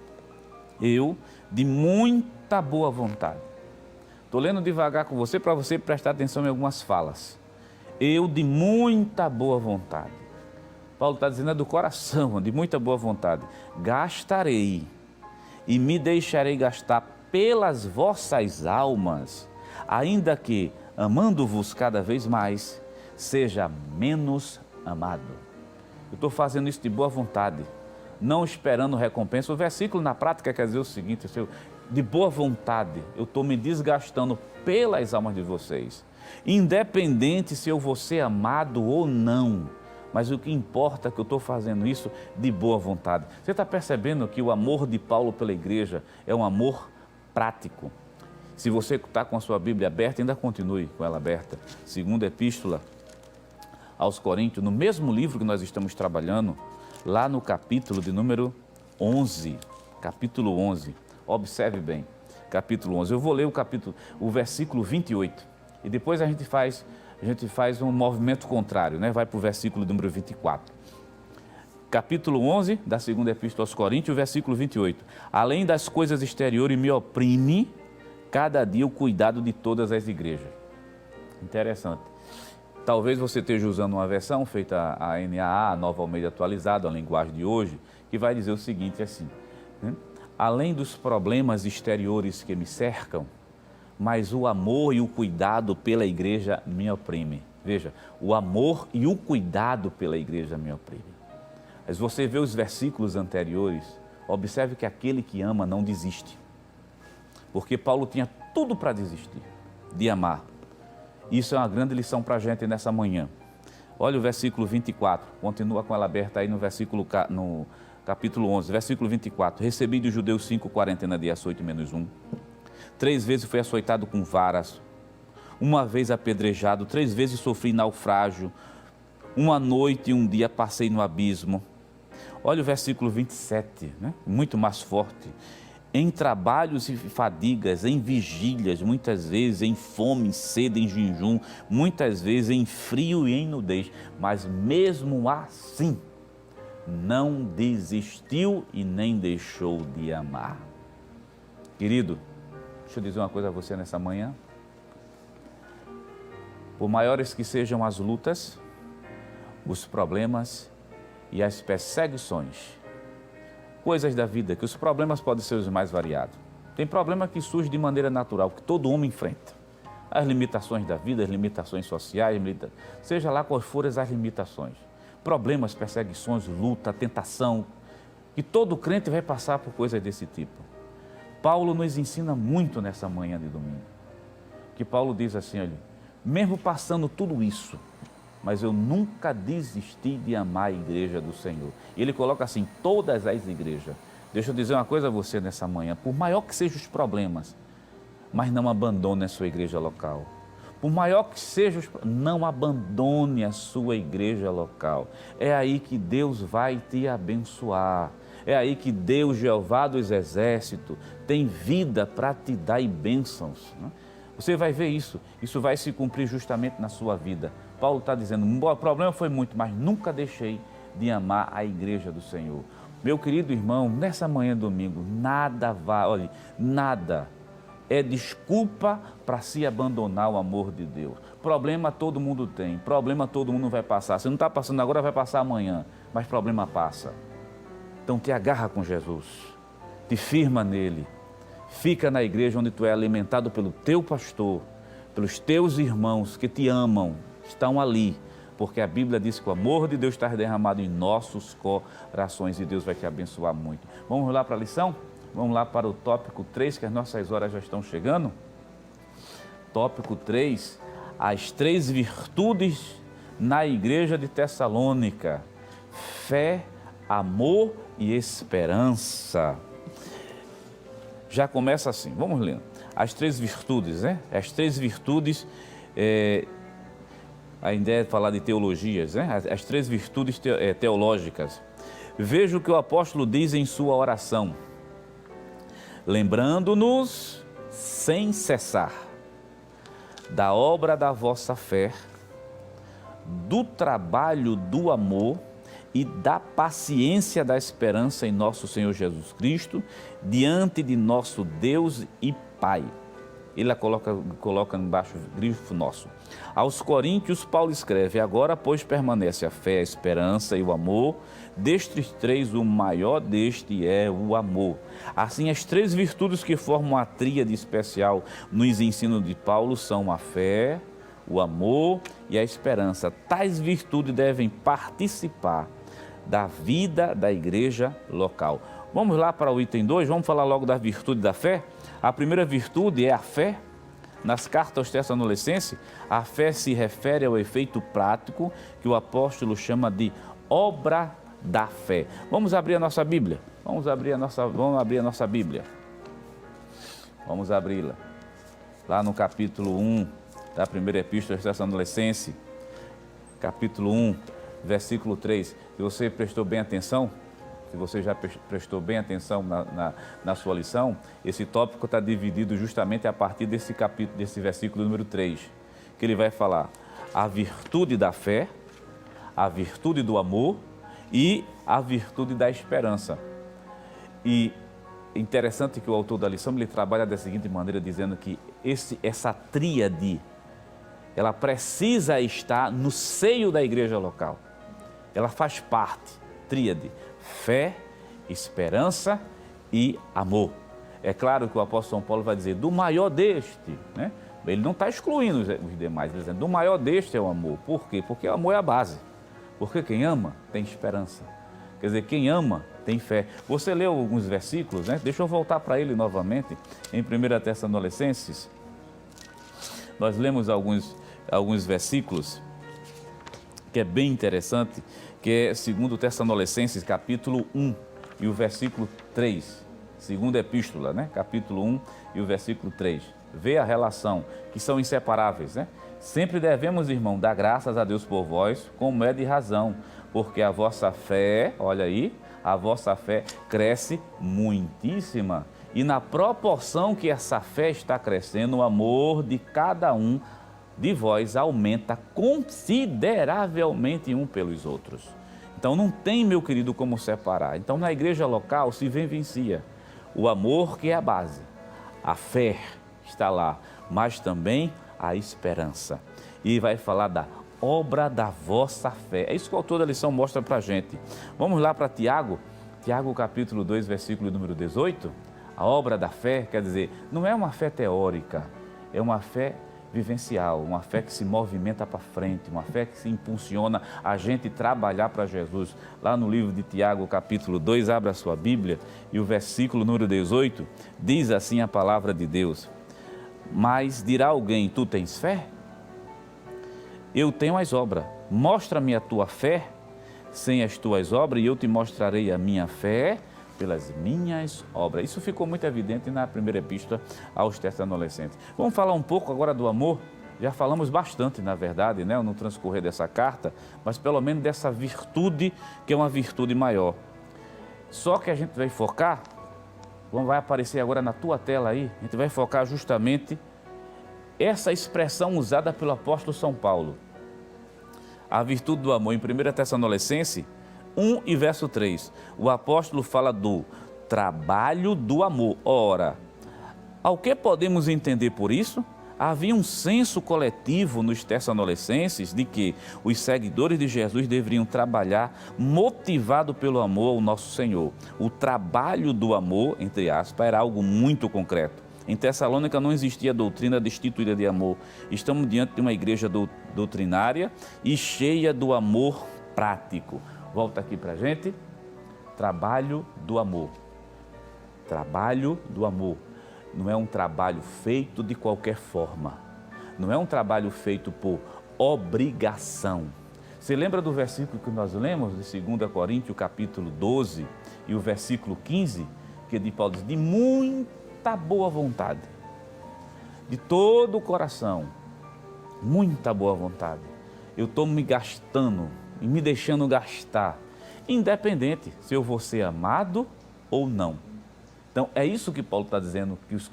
eu, de muita boa vontade, estou lendo devagar com você para você prestar atenção em algumas falas, eu de muita boa vontade, Paulo está dizendo é do coração, de muita boa vontade, gastarei e me deixarei gastar pelas vossas almas, ainda que, amando-vos cada vez mais, seja menos amado. Eu estou fazendo isso de boa vontade, não esperando recompensa. O versículo na prática quer dizer o seguinte, de boa vontade, eu estou me desgastando pelas almas de vocês, independente se eu vou ser amado ou não, mas o que importa é que eu estou fazendo isso de boa vontade. Você está percebendo que o amor de Paulo pela igreja é um amor prático? Se você está com a sua Bíblia aberta, ainda continue com ela aberta. Segunda Epístola aos Coríntios, no mesmo livro que nós estamos trabalhando, lá no capítulo de número 11, capítulo 11, observe bem, capítulo 11, eu vou ler o versículo 28, e depois a gente faz um movimento contrário, né? Vai para o versículo número 24. Capítulo 11 da segunda Epístola aos Coríntios, versículo 28. Além das coisas exteriores, me oprime cada dia o cuidado de todas as igrejas. Interessante. Talvez você esteja usando uma versão feita a NAA, a Nova Almeida Atualizada, a linguagem de hoje, que vai dizer o seguinte assim, né? Além dos problemas exteriores que me cercam, mas o amor e o cuidado pela igreja me oprime. Veja, o amor e o cuidado pela igreja me oprime. Mas você vê os versículos anteriores, observe que aquele que ama não desiste. Porque Paulo tinha tudo para desistir de amar. Isso é uma grande lição para a gente nessa manhã. Olha o versículo 24, continua com ela aberta aí no capítulo 11, versículo 24. Recebi dos judeus 5 quarentena de açoite menos 1. 3 vezes fui açoitado com varas, 1 vez apedrejado, 3 vezes sofri naufrágio, 1 noite e 1 dia passei no abismo. Olha o versículo 27, né? Muito mais forte. Em trabalhos e fadigas, em vigílias, muitas vezes em fome, em sede, em jejum, muitas vezes em frio e em nudez, mas mesmo assim não desistiu e nem deixou de amar. Querido, deixa eu dizer uma coisa a você nessa manhã. Por maiores que sejam as lutas, os problemas e as perseguições, coisas da vida, que os problemas podem ser os mais variados. Tem problema que surge de maneira natural, que todo homem enfrenta. As limitações da vida, as limitações sociais, seja lá quais forem as limitações. Problemas, perseguições, luta, tentação, que todo crente vai passar por coisas desse tipo. Paulo nos ensina muito nessa manhã de domingo. Que Paulo diz assim, olha, mesmo passando tudo isso, mas eu nunca desisti de amar a igreja do Senhor. Ele coloca assim, todas as igrejas. Deixa eu dizer uma coisa a você nessa manhã, por maior que sejam os problemas, mas não abandone a sua igreja local. Por maior que sejam os problemas, não abandone a sua igreja local. É aí que Deus vai te abençoar. É aí que Deus, Jeová dos Exércitos, tem vida para te dar e bênçãos, né? Você vai ver isso vai se cumprir justamente na sua vida. Paulo está dizendo, o problema foi muito, mas nunca deixei de amar a igreja do Senhor. Meu querido irmão, nessa manhã de domingo, nada é desculpa para se abandonar o amor de Deus. Problema todo mundo tem, problema todo mundo vai passar. Se não está passando agora, vai passar amanhã, mas problema passa. Então te agarra com Jesus, te firma nele. Fica na igreja onde tu é alimentado pelo teu pastor, pelos teus irmãos que te amam, estão ali, porque a Bíblia diz que o amor de Deus está derramado em nossos corações e Deus vai te abençoar muito. Vamos lá para a lição? Vamos lá para o tópico 3, que as nossas horas já estão chegando. Tópico 3, as 3 virtudes na igreja de Tessalônica: fé, amor e esperança. Já começa assim, vamos ler. As 3 virtudes, né? As 3 virtudes, ainda é falar de teologias, né? As 3 virtudes teológicas. Veja o que o apóstolo diz em sua oração. Lembrando-nos sem cessar da obra da vossa fé, do trabalho do amor e da paciência da esperança em nosso Senhor Jesus Cristo, diante de nosso Deus e Pai. Ele coloca embaixo o grifo nosso. Aos Coríntios, Paulo escreve, agora, pois, permanece a fé, a esperança e o amor. Destes 3, o maior deste é o amor. Assim, as 3 virtudes que formam a tríade especial nos ensinos de Paulo são a fé, o amor e a esperança. Tais virtudes devem participar da vida da igreja local. Vamos lá para o item 2, vamos falar logo da virtude da fé. A primeira virtude é a fé. Nas cartas aos Tessalonicenses, a fé se refere ao efeito prático que o apóstolo chama de obra da fé. Vamos abrir a nossa Bíblia. Vamos abrir a nossa Bíblia. Vamos abri-la. Lá no capítulo 1 da primeira epístola aos Tessalonicenses, capítulo 1, versículo 3. Se você prestou bem atenção, se você já prestou bem atenção na sua lição, esse tópico está dividido justamente a partir desse capítulo, desse versículo número 3, que ele vai falar a virtude da fé, a virtude do amor e a virtude da esperança. E é interessante que o autor da lição, ele trabalha da seguinte maneira, dizendo que essa tríade, ela precisa estar no seio da igreja local. Ela faz parte, tríade, fé, esperança e amor. É claro que o apóstolo São Paulo vai dizer, do maior deste, né? Ele não está excluindo os demais, ele está dizendo, do maior deste é o amor. Por quê? Porque o amor é a base. Porque quem ama tem esperança. Quer dizer, quem ama tem fé. Você leu alguns versículos, né? Deixa eu voltar para ele novamente, em 1 Tessalonicenses. Nós lemos alguns versículos que é bem interessante, que é 2 Tessalonicenses, capítulo 1 e o versículo 3. Segunda epístola, né? Capítulo 1 e o versículo 3. Vê a relação, que são inseparáveis, né? Sempre devemos, irmão, dar graças a Deus por vós, como é de razão, porque a vossa fé, olha aí, a vossa fé cresce muitíssima. E na proporção que essa fé está crescendo, o amor de cada um de vós aumenta consideravelmente um pelos outros. Então não tem, meu querido, como separar. Então na igreja local se vivencia o amor, que é a base, a fé está lá, mas também a esperança. E vai falar da obra da vossa fé. É isso que o autor da lição mostra para a gente. Vamos lá para Tiago, capítulo 2, versículo número 18. A obra da fé, quer dizer, não é uma fé teórica, é uma fé vivencial, uma fé que se movimenta para frente, uma fé que se impulsiona a gente trabalhar para Jesus. Lá no livro de Tiago, capítulo 2, abra a sua Bíblia, e o versículo número 18, diz assim a palavra de Deus: mas dirá alguém, tu tens fé? Eu tenho as obras. Mostra-me a tua fé sem as tuas obras, e eu te mostrarei a minha fé pelas minhas obras. Isso ficou muito evidente na primeira epístola aos Tessalonicenses. Vamos falar um pouco agora do amor. Já falamos bastante, na verdade, né, no transcorrer dessa carta, mas pelo menos dessa virtude, que é uma virtude maior. Só que a gente vai focar, vai aparecer agora na tua tela aí, a gente vai focar justamente essa expressão usada pelo apóstolo São Paulo. A virtude do amor, em 1 Tessalonicenses 1 e verso 3, o apóstolo fala do trabalho do amor. Ora, ao que podemos entender por isso? Havia um senso coletivo nos Tessalonicenses de que os seguidores de Jesus deveriam trabalhar motivado pelo amor ao nosso Senhor. O trabalho do amor, entre aspas, era algo muito concreto. Em Tessalônica não existia doutrina destituída de amor. Estamos diante de uma igreja doutrinária e cheia do amor prático. Volta aqui para a gente. Trabalho do amor. Trabalho do amor. Não é um trabalho feito de qualquer forma. Não é um trabalho feito por obrigação. Você lembra do versículo que nós lemos de 2 Coríntios, capítulo 12, e o versículo 15, que de Paulo diz, de muita boa vontade, de todo o coração, muita boa vontade, eu estou me gastando e me deixando gastar, independente se eu vou ser amado ou não. Então, é isso que Paulo está dizendo, que os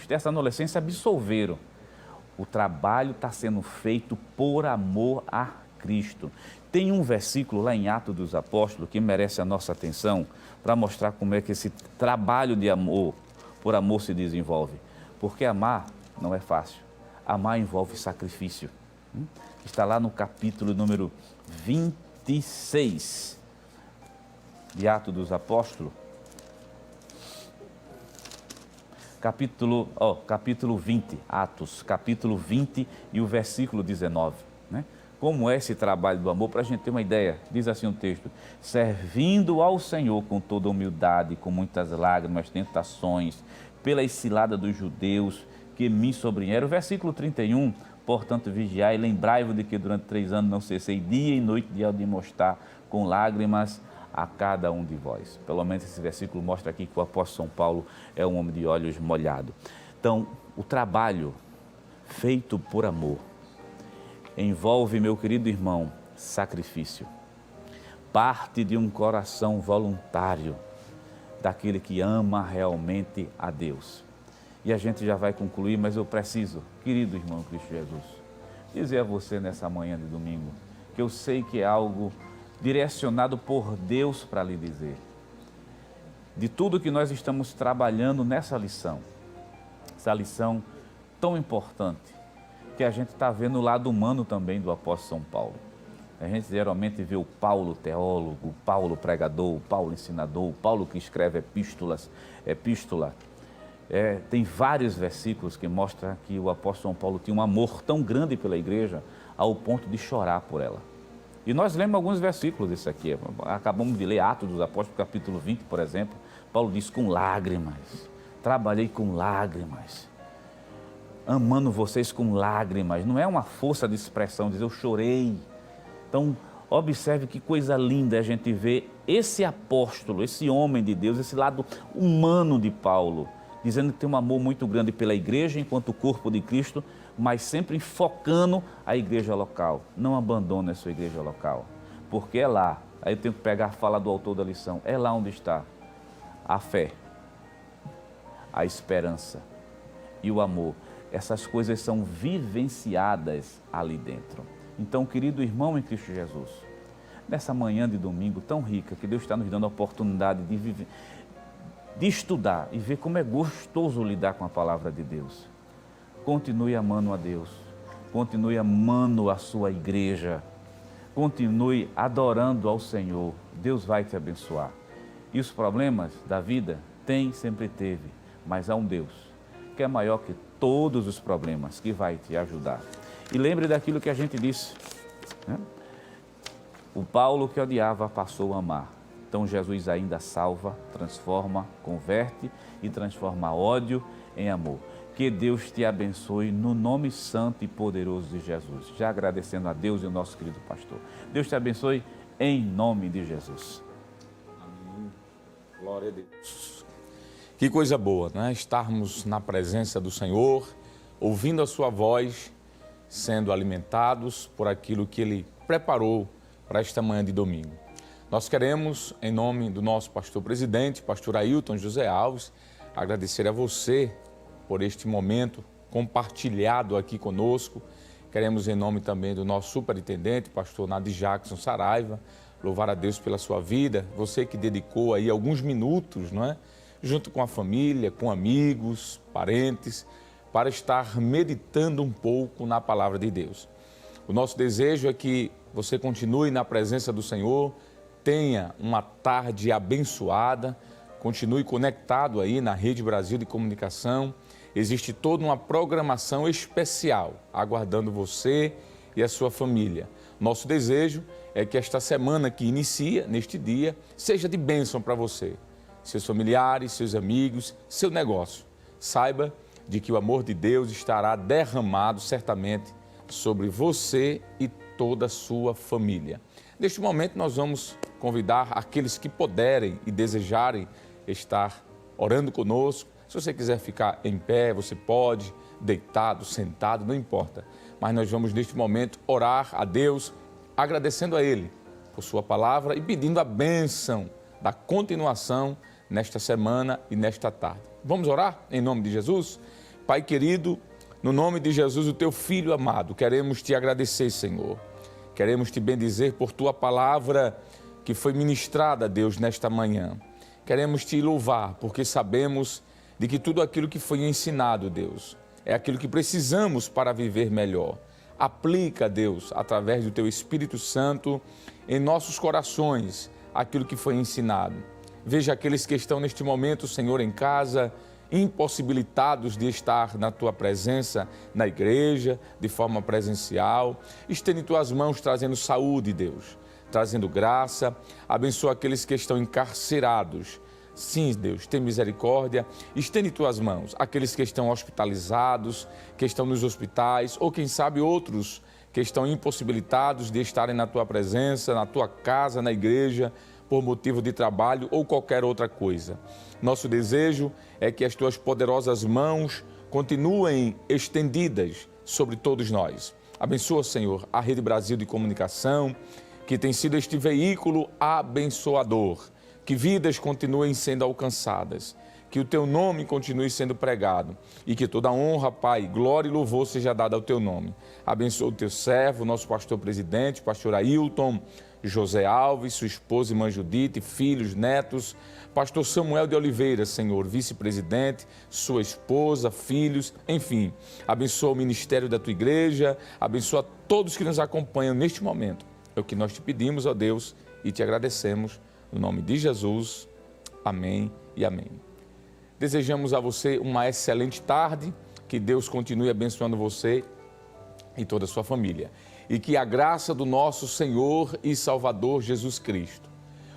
Tessalonicenses absolveram. O trabalho está sendo feito por amor a Cristo. Tem um versículo lá em Atos dos Apóstolos que merece a nossa atenção para mostrar como é que esse trabalho de amor, por amor, se desenvolve. Porque amar não é fácil. Amar envolve sacrifício. Está lá no capítulo número 26 de Atos dos Apóstolos. Capítulo 20, Atos, capítulo 20 e o versículo 19, né? Como é esse trabalho do amor? Para a gente ter uma ideia, diz assim o texto: servindo ao Senhor com toda humildade, com muitas lágrimas, tentações, pela cilada dos judeus que me sobrevieram. Versículo 31, portanto vigiai e lembrai-vos de que durante 3 anos não cessei dia e noite de mostrar com lágrimas a cada um de vós. Pelo menos esse versículo mostra aqui que o apóstolo São Paulo é um homem de olhos molhados. Então, o trabalho feito por amor envolve, meu querido irmão, sacrifício. Parte de um coração voluntário daquele que ama realmente a Deus. E a gente já vai concluir, mas eu preciso, querido irmão Cristo Jesus, dizer a você nessa manhã de domingo, que eu sei que é algo direcionado por Deus para lhe dizer. De tudo que nós estamos trabalhando nessa lição, essa lição tão importante, que a gente está vendo o lado humano também do apóstolo São Paulo. A gente geralmente vê o Paulo teólogo, o Paulo pregador, o Paulo ensinador, o Paulo que escreve epístola. Tem vários versículos que mostram que o apóstolo São Paulo tinha um amor tão grande pela igreja, ao ponto de chorar por ela. E nós lemos alguns versículos desse aqui. Acabamos de ler Atos dos Apóstolos, capítulo 20, por exemplo. Paulo diz, com lágrimas, trabalhei com lágrimas, amando vocês com lágrimas. Não é uma força de expressão, diz eu chorei. Então, Observe que coisa linda a gente vê esse apóstolo, esse homem de Deus, esse lado humano de Paulo, dizendo que tem um amor muito grande pela igreja enquanto corpo de Cristo, mas sempre focando a igreja local. Não abandone a sua igreja local, porque é lá, aí eu tenho que pegar a fala do autor da lição, é lá onde está a fé, a esperança e o amor. Essas coisas são vivenciadas ali dentro. Então, querido irmão em Cristo Jesus, nessa manhã de domingo tão rica, que Deus está nos dando a oportunidade de viver, de estudar e ver como é gostoso lidar com a palavra de Deus. Continue amando a Deus, continue amando a sua igreja, continue adorando ao Senhor. Deus vai te abençoar. E os problemas da vida tem, sempre teve, mas há um Deus que é maior que todos os problemas, que vai te ajudar. E lembre daquilo que a gente disse, né? O Paulo que odiava passou a amar. Então Jesus ainda salva, transforma, converte e transforma ódio em amor. Que Deus te abençoe no nome santo e poderoso de Jesus. Já agradecendo a Deus e o nosso querido pastor. Deus te abençoe em nome de Jesus. Amém. Glória a Deus. Que coisa boa, né? Estarmos na presença do Senhor, ouvindo a sua voz, sendo alimentados por aquilo que Ele preparou para esta manhã de domingo. Nós queremos, em nome do nosso pastor presidente, pastor Ailton José Alves, agradecer a você por este momento compartilhado aqui conosco. Queremos, em nome também do nosso superintendente, pastor Nadi Jackson Saraiva, louvar a Deus pela sua vida, você que dedicou aí alguns minutos, não é? Junto com a família, com amigos, parentes, para estar meditando um pouco na palavra de Deus. O nosso desejo é que você continue na presença do Senhor, tenha uma tarde abençoada, continue conectado aí na Rede Brasil de Comunicação. Existe toda uma programação especial aguardando você e a sua família. Nosso desejo é que esta semana que inicia, neste dia, seja de bênção para você, seus familiares, seus amigos, seu negócio. Saiba de que o amor de Deus estará derramado certamente sobre você e toda a sua família. Neste momento nós vamos convidar aqueles que puderem e desejarem estar orando conosco. Se você quiser ficar em pé, você pode, deitado, sentado, não importa. Mas nós vamos neste momento orar a Deus, agradecendo a Ele por sua palavra e pedindo a bênção da continuação nesta semana e nesta tarde. Vamos orar em nome de Jesus? Pai querido, no nome de Jesus, o teu Filho amado, queremos te agradecer, Senhor. Queremos te bendizer por tua palavra que foi ministrada, Deus, nesta manhã. Queremos te louvar porque sabemos de que tudo aquilo que foi ensinado, Deus, é aquilo que precisamos para viver melhor. Aplica, Deus, através do teu Espírito Santo, em nossos corações, aquilo que foi ensinado. Veja aqueles que estão neste momento, Senhor, em casa, impossibilitados de estar na tua presença, na igreja, de forma presencial. Estende tuas mãos trazendo saúde, Deus, trazendo graça. Abençoa aqueles que estão encarcerados. Sim, Deus, tem misericórdia. Estende tuas mãos aqueles que estão hospitalizados, que estão nos hospitais, ou quem sabe outros que estão impossibilitados de estarem na tua presença, na tua casa, na igreja, por motivo de trabalho ou qualquer outra coisa. Nosso desejo é que as tuas poderosas mãos continuem estendidas sobre todos nós. Abençoa, Senhor, a Rede Brasil de Comunicação, que tem sido este veículo abençoador, que vidas continuem sendo alcançadas, que o teu nome continue sendo pregado e que toda honra, Pai, glória e louvor seja dada ao teu nome. Abençoa o teu servo, nosso pastor presidente, pastor Ailton José Alves, sua esposa irmã Judite, filhos, netos, pastor Samuel de Oliveira, Senhor, vice-presidente, sua esposa, filhos, enfim. Abençoa o ministério da tua igreja, abençoa todos que nos acompanham neste momento. É o que nós te pedimos, ó Deus, e te agradecemos, no nome de Jesus. Amém e amém. Desejamos a você uma excelente tarde, que Deus continue abençoando você e toda a sua família. E que a graça do nosso Senhor e Salvador Jesus Cristo,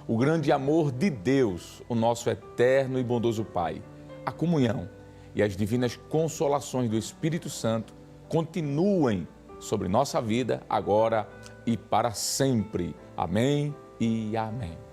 o grande amor de Deus, o nosso eterno e bondoso Pai, a comunhão e as divinas consolações do Espírito Santo continuem sobre nossa vida, agora e para sempre. Amém e amém.